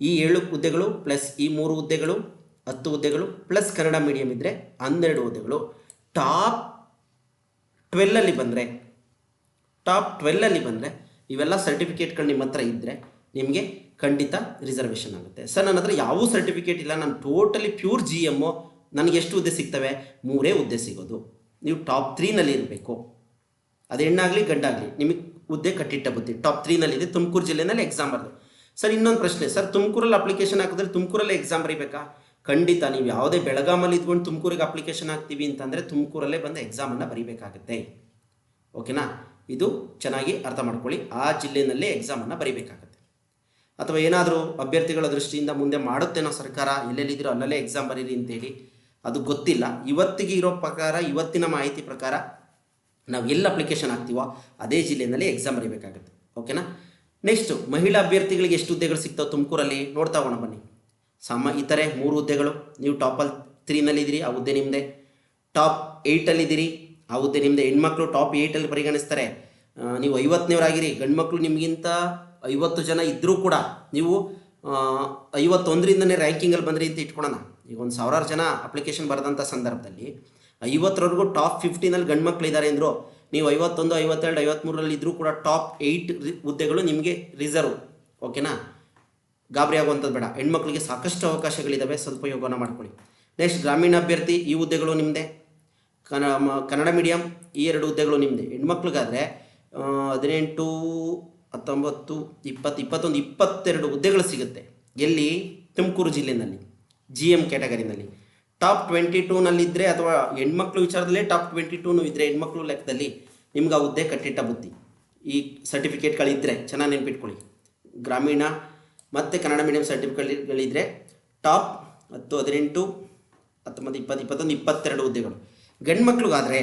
ಈ 7 ಹುದ್ದೆಗಳು ಪ್ಲಸ್ ಈ 3 ಹುದ್ದೆಗಳು 10 ಹುದ್ದೆಗಳು ಪ್ಲಸ್ ಕನ್ನಡ ಮೀಡಿಯಂ ಇದ್ದರೆ 12 ಹುದ್ದೆಗಳು. ಟಾಪ್ 12ಅಲ್ಲಿ ಬಂದರೆ ಇವೆಲ್ಲ ಸರ್ಟಿಫಿಕೇಟ್ಗಳು ನಿಮ್ಮ ಹತ್ರ ಇದ್ದರೆ ನಿಮಗೆ ಖಂಡಿತ ರಿಸರ್ವೇಷನ್ ಆಗುತ್ತೆ. ಸರ್, ನನ್ನ ಹತ್ರ ಯಾವ ಸರ್ಟಿಫಿಕೇಟ್ ಇಲ್ಲ, ನಾನು ಟೋಟಲಿ ಪ್ಯೂರ್ GM, ನನಗೆ ಎಷ್ಟು ಹುದ್ದೆ ಸಿಗ್ತವೆ? 3 ಹುದ್ದೆ ಸಿಗೋದು. ನೀವು ಟಾಪ್ 3ನಲ್ಲಿ ಇರಬೇಕು. ಅದು ಹೆಣ್ಣಾಗಲಿ ಗಂಡಾಗಲಿ, ನಿಮಗೆ ಹುದ್ದೆ ಕಟ್ಟಿಟ್ಟ ಬುದ್ಧಿ. ಟಾಪ್ 3ನಲ್ಲಿದೆ, ತುಮಕೂರು ಜಿಲ್ಲೆಯಲ್ಲಿ ಎಕ್ಸಾಮ್ ಬರೆದು. ಸರ್, ಇನ್ನೊಂದು ಪ್ರಶ್ನೆ, ಸರ್ ತುಮಕೂರಲ್ಲಿ ಅಪ್ಲಿಕೇಶನ್ ಹಾಕಿದ್ರೆ ತುಮಕೂರಲ್ಲೇ ಎಕ್ಸಾಮ್ ಬರೀಬೇಕಾ? ಖಂಡಿತ. ನೀವು ಯಾವುದೇ ಬೆಳಗಾಮಲ್ಲಿ ಇದ್ಕೊಂಡು ತುಮಕೂರಿಗೆ ಅಪ್ಲಿಕೇಶನ್ ಹಾಕ್ತೀವಿ ಅಂತಂದರೆ ತುಮಕೂರಲ್ಲೇ ಬಂದು ಎಕ್ಸಾಮನ್ನು ಬರೀಬೇಕಾಗುತ್ತೆ. ಓಕೆನಾ. ಇದು ಚೆನ್ನಾಗಿ ಅರ್ಥ ಮಾಡ್ಕೊಳ್ಳಿ. ಆ ಜಿಲ್ಲೆಯಲ್ಲೇ ಎಕ್ಸಾಮನ್ನು ಬರೀಬೇಕಾಗುತ್ತೆ. ಅಥವಾ ಏನಾದರೂ ಅಭ್ಯರ್ಥಿಗಳ ದೃಷ್ಟಿಯಿಂದ ಮುಂದೆ ಮಾಡುತ್ತೇನೋ ಸರ್ಕಾರ, ಎಲ್ಲೆಲ್ಲಿದ್ದರೂ ಅಲ್ಲಲ್ಲೇ ಎಕ್ಸಾಮ್ ಬರೀರಿ ಅಂತೇಳಿ, ಅದು ಗೊತ್ತಿಲ್ಲ. ಇವತ್ತಿಗೆ ಇರೋ ಪ್ರಕಾರ, ಇವತ್ತಿನ ಮಾಹಿತಿ ಪ್ರಕಾರ ನಾವು ಎಲ್ಲಿ ಅಪ್ಲಿಕೇಶನ್ ಹಾಕ್ತೀವೋ ಅದೇ ಜಿಲ್ಲೆಯಲ್ಲಿ ಎಕ್ಸಾಮ್ ಬರೀಬೇಕಾಗುತ್ತೆ. ಓಕೆನಾ. ನೆಕ್ಸ್ಟು ಮಹಿಳಾ ಅಭ್ಯರ್ಥಿಗಳಿಗೆ ಎಷ್ಟು ಹುದ್ದೆಗಳು ಸಿಗ್ತಾವೆ ತುಮಕೂರಲ್ಲಿ ನೋಡ್ತಾ ಹೋಗೋಣ ಬನ್ನಿ. ಇತರೆ 3 ಹುದ್ದೆಗಳು. ನೀವು ಟಾಪಲ್ಲಿ 3ನಲ್ಲಿದ್ದೀರಿ, ಆ ಹುದ್ದೆ ನಿಮ್ಮದೇ. ಟಾಪ್ 8ಅಲ್ಲಿದ್ದೀರಿ, ಆ ಹುದ್ದೆ ನಿಮ್ಮದೇ. ಹೆಣ್ಮಕ್ಳು ಟಾಪ್ 8ಅಲ್ಲಿ ಪರಿಗಣಿಸ್ತಾರೆ. ನೀವು 50ನೇವರಾಗಿರಿ, ಗಂಡು ಮಕ್ಕಳು ನಿಮಗಿಂತ 50 ಜನ ಇದ್ದರೂ ಕೂಡ ನೀವು 51ರಿಂದನೇ ರ್ಯಾಂಕಿಂಗಲ್ಲಿ ಬಂದ್ರಿ ಅಂತ ಇಟ್ಕೊಳ್ಳೋಣ. ಈಗ ಒಂದು 1000 ಜನ ಅಪ್ಲಿಕೇಶನ್ ಬರೆದಂಥ ಸಂದರ್ಭದಲ್ಲಿ 50ರವರೆಗೂ ಟಾಪ್ 15ನಲ್ಲಿ ಗಂಡು ಮಕ್ಕಳು ಇದ್ದಾರೆ ಅಂದರು. ನೀವು 51, 52, 53ರಲ್ಲಿ ಇದ್ದರೂ ಕೂಡ ಟಾಪ್ 8 ಹುದ್ದೆಗಳು ನಿಮಗೆ ರಿಸರ್ವ್. ಓಕೆನಾ. ಗಾಬರಿ ಆಗುವಂಥದ್ದು ಬೇಡ. ಹೆಣ್ಮಕ್ಳಿಗೆ ಸಾಕಷ್ಟು ಅವಕಾಶಗಳಿದ್ದಾವೆ, ಸದುಪಯೋಗವನ್ನು ಮಾಡ್ಕೊಳ್ಳಿ. ನೆಕ್ಸ್ಟ್ ಗ್ರಾಮೀಣ ಅಭ್ಯರ್ಥಿ, ಈ ಹುದ್ದೆಗಳು ನಿಮ್ಮದೇ. ಕನ್ನಡ ಮೀಡಿಯಂ ಈ 2 ಹುದ್ದೆಗಳು ನಿಮ್ಮದೇ. ಹೆಣ್ಮಕ್ಳಿಗಾದರೆ 18, 19, 20, 21, 22 ಹುದ್ದೆಗಳು ಸಿಗುತ್ತೆ. ಎಲ್ಲಿ? ತುಮಕೂರು ಜಿಲ್ಲೆಯಲ್ಲಿ GM ಕ್ಯಾಟಗರಿನಲ್ಲಿ. ಟಾಪ್ 22ನಲ್ಲಿದ್ದರೆ ಅಥವಾ ಹೆಣ್ಮಕ್ಳು ವಿಚಾರದಲ್ಲೇ ಟಾಪ್ 22 ಇದ್ದರೆ, ಹೆಣ್ಮಕ್ಳು ಲೆಕ್ಕದಲ್ಲಿ ನಿಮ್ಗೆ ಆ ಹುದ್ದೆ ಕಟ್ಟಿಟ್ಟ ಬುದ್ಧಿ. ಈ ಸರ್ಟಿಫಿಕೇಟ್ಗಳಿದ್ದರೆ ಚೆನ್ನಾಗಿ ನೆನ್ಪಿಟ್ಕೊಳ್ಳಿ. ಗ್ರಾಮೀಣ ಮತ್ತು ಕನ್ನಡ ಮೀಡಿಯಂ ಸರ್ಟಿಫಿಕೇಟ್ಗಳಿದ್ದರೆ ಟಾಪ್ 10, 18, 19, 20, 21, 22 ಹುದ್ದೆಗಳು. ಗಂಡು ಮಕ್ಳಿಗಾದರೆ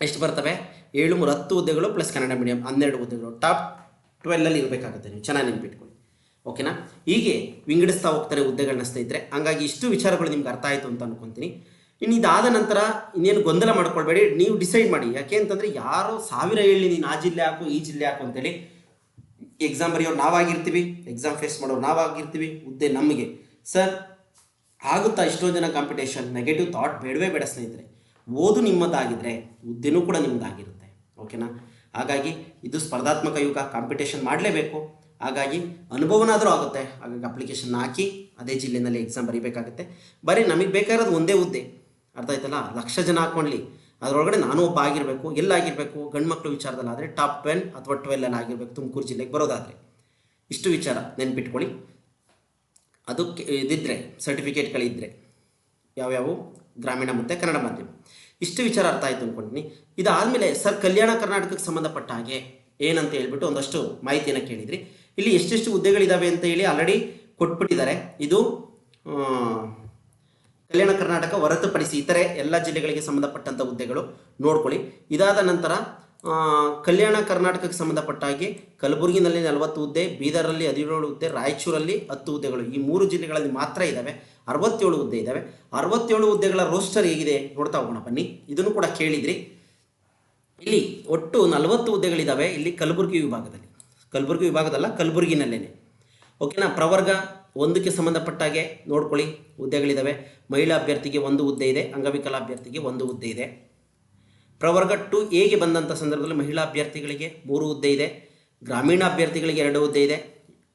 ಎಷ್ಟು ಬರ್ತವೆ? 7 3 10 ಹುದ್ದೆಗಳು ಪ್ಲಸ್ ಕನ್ನಡ ಮೀಡಿಯಂ 12 ಹುದ್ದೆಗಳು. ಟಾಪ್ 12ಅಲ್ಲಿ ಇರಬೇಕಾಗುತ್ತೆ. ನೀವು ಚೆನ್ನಾಗಿ ನೆನ್ಪಿಟ್ಕೊಳ್ಳಿ. ಓಕೆನಾ. ಹೀಗೆ ವಿಂಗಡಿಸ್ತಾ ಹೋಗ್ತಾರೆ ಹುದ್ದೆಗಳನ್ನ ಸ್ನೇಹಿತರೆ. ಹಂಗಾಗಿ ಇಷ್ಟು ವಿಚಾರಗಳು ನಿಮ್ಗೆ ಅರ್ಥ ಆಯಿತು ಅಂತ ಅನ್ಕೊತೀನಿ. ಇನ್ನು ಇದಾದ ನಂತರ ಇನ್ನೇನು ಗೊಂದಲ ಮಾಡ್ಕೊಳ್ಬೇಡಿ, ನೀವು ಡಿಸೈಡ್ ಮಾಡಿ. ಯಾಕೆ ಅಂತಂದರೆ ಯಾರೋ 1000 ಹೇಳಿ ನೀನು ಆ ಜಿಲ್ಲೆ ಹಾಕು ಈ ಜಿಲ್ಲೆ ಹಾಕು ಅಂತೇಳಿ ಎಕ್ಸಾಮ್ ಬರೆಯೋರು ನಾವಾಗಿರ್ತೀವಿ, ಎಕ್ಸಾಮ್ ಫೇಸ್ ಮಾಡೋರು ನಾವಾಗಿರ್ತೀವಿ, ಹುದ್ದೆ ನಮಗೆ. ಸರ್, ಆಗುತ್ತಾ ಇಷ್ಟೊಂದು ಜನ ಕಾಂಪಿಟೇಷನ್? ನೆಗೆಟಿವ್ ಥಾಟ್ ಬೇಡವೇ ಬೇಡ ಸ್ನೇಹಿತರೆ. ಓದು ನಿಮ್ಮದಾಗಿದ್ದರೆ ಹುದ್ದೆನೂ ಕೂಡ ನಿಮ್ಮದಾಗಿರುತ್ತೆ. ಓಕೆನಾ. ಹಾಗಾಗಿ ಇದು ಸ್ಪರ್ಧಾತ್ಮಕ ಯುಗ, ಕಾಂಪಿಟೇಷನ್ ಮಾಡಲೇಬೇಕು. ಹಾಗಾಗಿ ಅನುಭವನಾದರೂ ಆಗುತ್ತೆ. ಹಾಗಾಗಿ ಅಪ್ಲಿಕೇಶನ್ ಹಾಕಿ ಅದೇ ಜಿಲ್ಲೆಯಲ್ಲಿ ಎಕ್ಸಾಮ್ ಬರೀಬೇಕಾಗುತ್ತೆ. ಬರೀ ನಮಗೆ ಬೇಕಾಗಿರೋದು ಒಂದೇ ಹುದ್ದೆ, ಅರ್ಥ ಆಯ್ತಲ್ಲ. 1,00,000 ಜನ ಹಾಕ್ಕೊಳ್ಳಿ, ಅದರೊಳಗಡೆ ನಾನು ಒಬ್ಬ ಆಗಿರಬೇಕು. ಎಲ್ಲಾಗಿರಬೇಕು? ಗಂಡು ಮಕ್ಕಳು ವಿಚಾರದಲ್ಲಾದರೆ ಟಾಪ್ 10 ಅಥವಾ 12ಅಲ್ಲಿ ಆಗಿರಬೇಕು, ತುಮಕೂರು ಜಿಲ್ಲೆಗೆ ಬರೋದಾದರೆ. ಇಷ್ಟು ವಿಚಾರ ನೆನ್ಪಿಟ್ಕೊಳ್ಳಿ. ಅದಕ್ಕೆ ಇದಿದ್ದರೆ ಸರ್ಟಿಫಿಕೇಟ್ಗಳಿದ್ದರೆ ಯಾವ್ಯಾವು ಗ್ರಾಮೀಣ ಮತ್ತು ಕನ್ನಡ ಮಾಧ್ಯಮ. ಇಷ್ಟು ವಿಚಾರ ಅರ್ಥ ಆಯಿತು ಅಂದ್ಕೊಂಡಿನಿ. ಇದಾದಮೇಲೆ ಸರ್ ಕಲ್ಯಾಣ ಕರ್ನಾಟಕಕ್ಕೆ ಸಂಬಂಧಪಟ್ಟ ಹಾಗೆ ಏನಂತ ಹೇಳ್ಬಿಟ್ಟು ಒಂದಷ್ಟು ಮಾಹಿತಿಯನ್ನು ಕೇಳಿದ್ರಿ. ಇಲ್ಲಿ ಎಷ್ಟೆಷ್ಟು ಹುದ್ದೆಗಳಿದ್ದಾವೆ ಅಂತ ಹೇಳಿ ಆಲ್ರೆಡಿ ಕೊಟ್ಬಿಟ್ಟಿದ್ದಾರೆ. ಇದು ಕಲ್ಯಾಣ ಕರ್ನಾಟಕ ಹೊರತುಪಡಿಸಿ ಇತರೆ ಎಲ್ಲ ಜಿಲ್ಲೆಗಳಿಗೆ ಸಂಬಂಧಪಟ್ಟಂಥ ಹುದ್ದೆಗಳು ನೋಡ್ಕೊಳ್ಳಿ. ಇದಾದ ನಂತರ ಕಲ್ಯಾಣ ಕರ್ನಾಟಕಕ್ಕೆ ಸಂಬಂಧಪಟ್ಟ ಹಾಗೆ ಕಲಬುರಗಿನಲ್ಲಿ 40 ಹುದ್ದೆ, ಬೀದರಲ್ಲಿ 17 ಹುದ್ದೆ, ರಾಯಚೂರಲ್ಲಿ 10 ಹುದ್ದೆಗಳು, ಈ 3 ಜಿಲ್ಲೆಗಳಲ್ಲಿ ಮಾತ್ರ ಇದ್ದಾವೆ. 67 ಹುದ್ದೆ ಇದ್ದಾವೆ. 67 ಹುದ್ದೆಗಳ ರೋಸ್ಟರ್ ಹೇಗಿದೆ ನೋಡ್ತಾ ಹೋಗೋಣ ಬನ್ನಿ. ಇದನ್ನು ಕೂಡ ಕೇಳಿದ್ರಿ. ಇಲ್ಲಿ ಒಟ್ಟು 40 ಹುದ್ದೆಗಳಿದ್ದಾವೆ. ಇಲ್ಲಿ ಕಲಬುರಗಿ ವಿಭಾಗದಲ್ಲ, ಕಲಬುರಗಿನಲ್ಲೇನೆ. ಓಕೆನಾ. ಪ್ರವರ್ಗ 1ಕ್ಕೆ ಸಂಬಂಧಪಟ್ಟ ಹಾಗೆ ನೋಡ್ಕೊಳ್ಳಿ, ಹುದ್ದೆಗಳಿದ್ದಾವೆ. ಮಹಿಳಾ ಅಭ್ಯರ್ಥಿಗೆ 1 ಹುದ್ದೆ ಇದೆ, ಅಂಗವಿಕಲ ಅಭ್ಯರ್ಥಿಗೆ 1 ಹುದ್ದೆ ಇದೆ. ಪ್ರವರ್ಗ 2A ಬಂದಂಥ ಸಂದರ್ಭದಲ್ಲಿ ಮಹಿಳಾ ಅಭ್ಯರ್ಥಿಗಳಿಗೆ 3 ಹುದ್ದೆ ಇದೆ, ಗ್ರಾಮೀಣ ಅಭ್ಯರ್ಥಿಗಳಿಗೆ 2 ಹುದ್ದೆ ಇದೆ.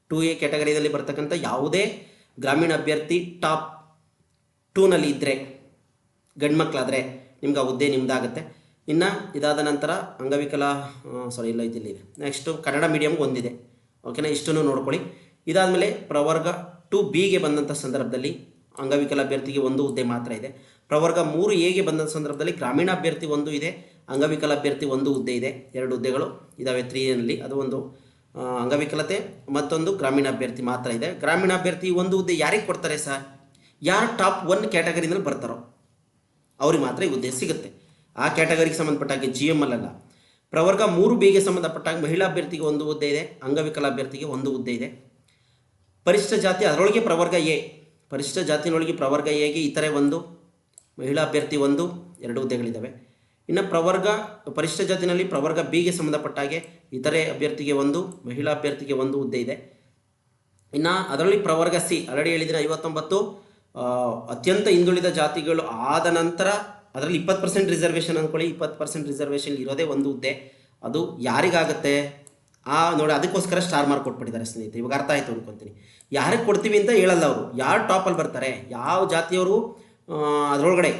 2A ಕ್ಯಾಟಗರಿಯಲ್ಲಿ ಬರ್ತಕ್ಕಂಥ ಯಾವುದೇ ಗ್ರಾಮೀಣ ಅಭ್ಯರ್ಥಿ ಟಾಪ್ 2ನಲ್ಲಿ ಇದ್ದರೆ, ಗಂಡು ಮಕ್ಕಳಾದರೆ ನಿಮ್ಗೆ ಆ ಹುದ್ದೆ ನಿಮ್ದಾಗುತ್ತೆ. ಇನ್ನು ಇದಾದ ನಂತರ ಅಂಗವಿಕಲ ಇದೆ. ನೆಕ್ಸ್ಟು ಕನ್ನಡ ಮೀಡಿಯಮ್ಗೆ 1 ಇದೆ. ಓಕೆನಾ. ಇಷ್ಟನ್ನು ನೋಡ್ಕೊಳ್ಳಿ. ಇದಾದಮೇಲೆ ಪ್ರವರ್ಗ 2Bಗೆ ಬಂದಂಥ ಸಂದರ್ಭದಲ್ಲಿ ಅಂಗವಿಕಲ ಅಭ್ಯರ್ಥಿಗೆ 1 ಹುದ್ದೆ ಮಾತ್ರ ಇದೆ. ಪ್ರವರ್ಗ 3Aಗೆ ಬಂದಂಥ ಸಂದರ್ಭದಲ್ಲಿ ಗ್ರಾಮೀಣ ಅಭ್ಯರ್ಥಿ 1 ಇದೆ, ಅಂಗವಿಕಲ ಅಭ್ಯರ್ಥಿ 1 ಹುದ್ದೆ ಇದೆ. 2 ಹುದ್ದೆಗಳು ಇದ್ದಾವೆ 3ನಲ್ಲಿ. ಅದು ಒಂದು ಅಂಗವಿಕಲತೆ, ಮತ್ತೊಂದು ಗ್ರಾಮೀಣ ಅಭ್ಯರ್ಥಿ ಮಾತ್ರ ಇದೆ. ಗ್ರಾಮೀಣ ಅಭ್ಯರ್ಥಿ 1 ಹುದ್ದೆ ಯಾರಿಗೆ ಕೊಡ್ತಾರೆ ಸರ್? ಯಾರು ಟಾಪ್ 1 ಕ್ಯಾಟಗರಿನಲ್ಲಿ ಬರ್ತಾರೋ ಅವ್ರಿಗೆ ಮಾತ್ರ ಈ ಹುದ್ದೆ ಸಿಗುತ್ತೆ. ಆ ಕ್ಯಾಟಗರಿಗೆ ಸಂಬಂಧಪಟ್ಟಾಗೆ GML ಅಲ್ಲ. ಪ್ರವರ್ಗ 3Bಗೆ ಸಂಬಂಧಪಟ್ಟಾಗ ಮಹಿಳಾ ಅಭ್ಯರ್ಥಿಗೆ 1 ಹುದ್ದೆ ಇದೆ, ಅಂಗವಿಕಲ ಅಭ್ಯರ್ಥಿಗೆ 1 ಹುದ್ದೆ ಇದೆ. ಪರಿಶಿಷ್ಟ ಜಾತಿ ಅದರೊಳಗೆ ಪ್ರವರ್ಗ A, ಪರಿಶಿಷ್ಟ ಜಾತಿನೊಳಗೆ ಪ್ರವರ್ಗ Aಗೆ ಇತರೆ 1, ಮಹಿಳಾ ಅಭ್ಯರ್ಥಿ 1, 2 ಹುದ್ದೆಗಳಿದ್ದಾವೆ. ಇನ್ನು ಪರಿಶಿಷ್ಟ ಜಾತಿನಲ್ಲಿ ಪ್ರವರ್ಗ Bಗೆ ಸಂಬಂಧಪಟ್ಟಾಗೆ ಇತರೆ ಅಭ್ಯರ್ಥಿಗೆ 1, ಮಹಿಳಾ ಅಭ್ಯರ್ಥಿಗೆ 1 ಹುದ್ದೆ ಇದೆ. ಇನ್ನು ಅದರಲ್ಲಿ ಪ್ರವರ್ಗ C ಆಲ್ರೆಡಿ ಹೇಳಿದರೆ 59 ಅತ್ಯಂತ ಹಿಂದುಳಿದ ಜಾತಿಗಳು ಆದ ನಂತರ ಅದರಲ್ಲಿ 20% ರಿಸರ್ವೇಷನ್ ಅಂದ್ಕೊಳ್ಳಿ. 20% ರಿಸರ್ವೇಷನ್ ಇರೋದೇ 1 ಹುದ್ದೆ. ಅದು ಯಾರಿಗಾಗುತ್ತೆ ನೋಡಿ, ಅದಕ್ಕೋಸ್ಕರ ಸ್ಟಾರ್ ಮಾರ್ಕ್ ಕೊಟ್ಬಿಟ್ಟಿದ್ದಾರೆ ಸ್ನೇಹಿತರೆ. ಇವಾಗ ಅರ್ಥ ಆಯಿತು ಅನ್ಕೊತೀನಿ. ಯಾರಿಗೆ ಕೊಡ್ತೀವಿ ಅಂತ ಹೇಳಲ್ಲ ಅವರು, ಯಾರು ಟಾಪಲ್ಲಿ ಬರ್ತಾರೆ, ಯಾವ ಜಾತಿಯವರು ಅದರೊಳಗಡೆ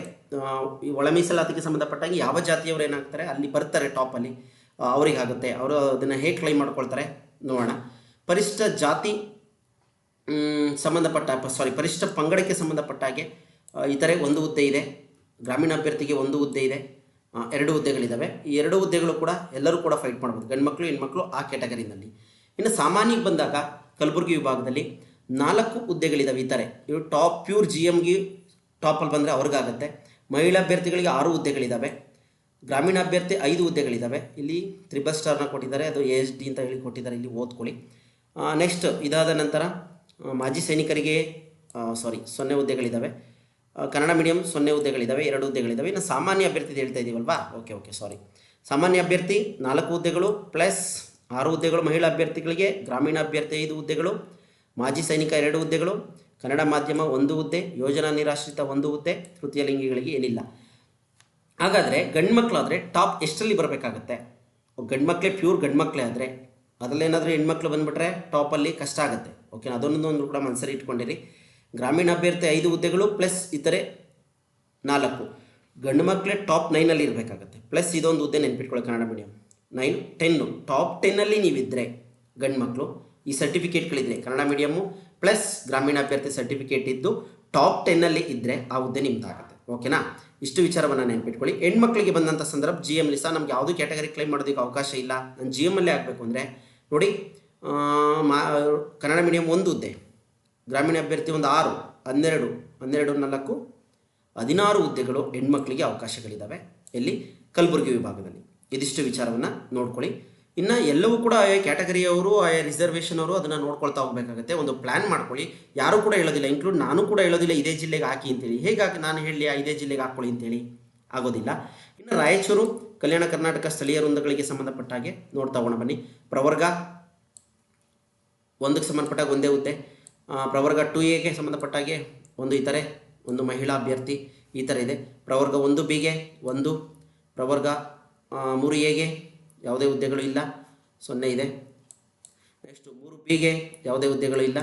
ಈ ಒಳ ಮೀಸಲಾತಿಗೆ ಸಂಬಂಧಪಟ್ಟಾಗಿ ಯಾವ ಜಾತಿಯವರು ಏನಾಗ್ತಾರೆ ಅಲ್ಲಿ ಬರ್ತಾರೆ ಟಾಪಲ್ಲಿ, ಅವರಿಗಾಗುತ್ತೆ. ಅವರು ಅದನ್ನು ಹೇಗೆ ಕ್ಲೈಮ್ ಮಾಡ್ಕೊಳ್ತಾರೆ ನೋಡೋಣ. ಪರಿಶಿಷ್ಟ ಜಾತಿ ಪರಿಶಿಷ್ಟ ಪಂಗಡಕ್ಕೆ ಸಂಬಂಧಪಟ್ಟ ಹಾಗೆ ಇತರೆ 1 ಹುದ್ದೆ ಇದೆ, ಗ್ರಾಮೀಣ ಅಭ್ಯರ್ಥಿಗೆ 1 ಹುದ್ದೆ ಇದೆ, 2 ಹುದ್ದೆಗಳಿದ್ದಾವೆ. ಈ 2 ಹುದ್ದೆಗಳು ಕೂಡ ಎಲ್ಲರೂ ಕೂಡ ಫೈಟ್ ಮಾಡ್ಬೋದು, ಗಂಡು ಮಕ್ಕಳು ಹೆಣ್ಮಕ್ಳು ಆ ಕ್ಯಾಟಗರಿನಲ್ಲಿ. ಇನ್ನು ಸಾಮಾನ್ಯಕ್ಕೆ ಬಂದಾಗ ಕಲಬುರಗಿ ವಿಭಾಗದಲ್ಲಿ 4 ಹುದ್ದೆಗಳಿದ್ದಾವೆ ಇತರೆ. ಇವು ಟಾಪ್ ಪ್ಯೂರ್ GMಗೆ ಟಾಪಲ್ಲಿ ಬಂದರೆ ಅವ್ರಿಗಾಗುತ್ತೆ. ಮಹಿಳಾ ಅಭ್ಯರ್ಥಿಗಳಿಗೆ 6 ಹುದ್ದೆಗಳಿದ್ದಾವೆ, ಗ್ರಾಮೀಣ ಅಭ್ಯರ್ಥಿ 5 ಹುದ್ದೆಗಳಿದ್ದಾವೆ. ಇಲ್ಲಿ 3 ಸ್ಟಾರ್ನ ಕೊಟ್ಟಿದ್ದಾರೆ, ಅದು ASD ಅಂತ ಹೇಳಿ ಕೊಟ್ಟಿದ್ದಾರೆ, ಇಲ್ಲಿ ಓದ್ಕೊಳ್ಳಿ. ನೆಕ್ಸ್ಟ್ ಇದಾದ ನಂತರ ಮಾಜಿ ಸೈನಿಕರಿಗೆ 0 ಹುದ್ದೆಗಳಿದ್ದಾವೆ, ಕನ್ನಡ ಮೀಡಿಯಂ 0 ಹುದ್ದೆಗಳಿದ್ದಾವೆ, 2 ಹುದ್ದೆಗಳಿದ್ದಾವೆ. ಇನ್ನು ಸಾಮಾನ್ಯ ಅಭ್ಯರ್ಥಿ ಹೇಳ್ತಾ ಇದ್ದೀವಲ್ವಾ, ಸಾಮಾನ್ಯ ಅಭ್ಯರ್ಥಿ 4 ಹುದ್ದೆಗಳು ಪ್ಲಸ್ 6 ಹುದ್ದೆಗಳು ಮಹಿಳಾ ಅಭ್ಯರ್ಥಿಗಳಿಗೆ, ಗ್ರಾಮೀಣ ಅಭ್ಯರ್ಥಿ 5 ಹುದ್ದೆಗಳು, ಮಾಜಿ ಸೈನಿಕ 2 ಹುದ್ದೆಗಳು, ಕನ್ನಡ ಮಾಧ್ಯಮ 1 ಹುದ್ದೆ, ಯೋಜನಾ ನಿರಾಶ್ರಿತ 1 ಹುದ್ದೆ, ತೃತೀಯ ಲಿಂಗಿಗಳಿಗೆ ಏನಿಲ್ಲ. ಹಾಗಾದರೆ ಗಂಡು ಮಕ್ಕಳಾದರೆ ಟಾಪ್ ಎಷ್ಟರಲ್ಲಿ ಬರಬೇಕಾಗತ್ತೆ? ಗಂಡು ಮಕ್ಕಳೇ ಪ್ಯೂರ್ ಗಂಡು ಮಕ್ಕಳೇ ಆದರೆ, ಅದರಲ್ಲೇನಾದರೂ ಹೆಣ್ಮಕ್ಳು ಬಂದುಬಿಟ್ರೆ ಟಾಪಲ್ಲಿ ಕಷ್ಟ ಆಗುತ್ತೆ. ಓಕೆ, ಅದೊಂದು ಕೂಡ ಮನಸ್ಸಲ್ಲಿ ಇಟ್ಕೊಂಡಿರಿ. ಗ್ರಾಮೀಣ ಅಭ್ಯರ್ಥಿ 5 ಹುದ್ದೆಗಳು ಪ್ಲಸ್ ಇತರೆ 4, ಗಂಡು ಮಕ್ಕಳೇ ಟಾಪ್ 9ಅಲ್ಲಿ ಇರಬೇಕಾಗತ್ತೆ. ಪ್ಲಸ್ ಇದೊಂದು ಹುದ್ದೆ ನೆನ್ಪಿಟ್ಕೊಳ್ಳಿ, ಕನ್ನಡ ಮೀಡಿಯಂ 9, 10 ಟಾಪ್ 10ಅಲ್ಲಿ ನೀವಿದ್ದರೆ ಗಂಡು ಮಕ್ಕಳು ಈ ಸರ್ಟಿಫಿಕೇಟ್ಗಳಿದ್ರೆ ಕನ್ನಡ ಮೀಡಿಯಮ್ಮು ಪ್ಲಸ್ ಗ್ರಾಮೀಣ ಅಭ್ಯರ್ಥಿ ಸರ್ಟಿಫಿಕೇಟ್ ಇದ್ದು ಟಾಪ್ 10ಅಲ್ಲಿ ಇದ್ದರೆ ಆ ಹುದ್ದೆ ನಿಮ್ದಾಗುತ್ತೆ. ಓಕೆನಾ. ಇಷ್ಟು ವಿಚಾರವನ್ನು ನೆನ್ಪಿಟ್ಕೊಳ್ಳಿ. ಹೆಣ್ಮಕ್ಳಿಗೆ ಬಂದಂಥ ಸಂದರ್ಭ GM ಸಹ ನಮ್ಗೆ ಯಾವುದೂ ಕ್ಯಾಟಗರಿ ಕ್ಲೈಮ್ ಮಾಡೋದಕ್ಕೆ ಅವಕಾಶ ಇಲ್ಲ, ನಾನು GMಲ್ಲೇ ಆಗಬೇಕು ಅಂದರೆ ನೋಡಿ, ಕನ್ನಡ ಮೀಡಿಯಂ 1 ಹುದ್ದೆ, ಗ್ರಾಮೀಣ ಅಭ್ಯರ್ಥಿ 6, 12, 4, 16 ಹುದ್ದೆಗಳು ಹೆಣ್ಮಕ್ಳಿಗೆ ಅವಕಾಶಗಳಿದ್ದಾವೆ ಎಲ್ಲಿ? ಕಲಬುರಗಿ ವಿಭಾಗದಲ್ಲಿ. ಇದಿಷ್ಟು ವಿಚಾರವನ್ನು ನೋಡ್ಕೊಳ್ಳಿ. ಇನ್ನು ಎಲ್ಲವೂ ಕೂಡ ಆಯಾ ಕ್ಯಾಟಗರಿಯವರು ಆಯಾ ರಿಸರ್ವೇಷನ್ ಅವರು ಅದನ್ನು ನೋಡ್ಕೊಳ್ತಾ ಹೋಗಬೇಕಾಗುತ್ತೆ. ಒಂದು ಪ್ಲ್ಯಾನ್ ಮಾಡ್ಕೊಳ್ಳಿ. ಯಾರೂ ಕೂಡ ಹೇಳೋದಿಲ್ಲ, ಇನ್ಕ್ಲೂಡ್ ನಾನು ಕೂಡ ಹೇಳೋದಿಲ್ಲ ಇದೇ ಜಿಲ್ಲೆಗೆ ಹಾಕಿ ಅಂತೇಳಿ. ಹೇಗಾಗಿ ನಾನು ಹೇಳಲಿ ಇದೇ ಜಿಲ್ಲೆಗೆ ಹಾಕ್ಕೊಳ್ಳಿ ಅಂತೇಳಿ? ಆಗೋದಿಲ್ಲ. ಇನ್ನು ರಾಯಚೂರು ಕಲ್ಯಾಣ ಕರ್ನಾಟಕ ಸ್ಥಳೀಯ ವೃಂದಗಳಿಗೆ ಸಂಬಂಧಪಟ್ಟ ಹಾಗೆ ನೋಡ್ತಾ ಹೋಗೋಣ ಬನ್ನಿ. ಪ್ರವರ್ಗ 1ಕ್ಕೆ ಸಂಬಂಧಪಟ್ಟಾಗ 1 ಹುದ್ದೆ, ಪ್ರವರ್ಗ 2Aಗೆ ಸಂಬಂಧಪಟ್ಟ ಹಾಗೆ 1 ಇತರೆ, 1 ಮಹಿಳಾ ಅಭ್ಯರ್ಥಿ ಈ ಥರ ಇದೆ. ಪ್ರವರ್ಗ 1Bಗೆ 1, ಪ್ರವರ್ಗ 3Aಗೆ ಯಾವುದೇ ಹುದ್ದೆಗಳು ಇಲ್ಲ, 0 ಇದೆ. ನೆಕ್ಸ್ಟು 3Bಗೆ ಯಾವುದೇ ಹುದ್ದೆಗಳು ಇಲ್ಲ.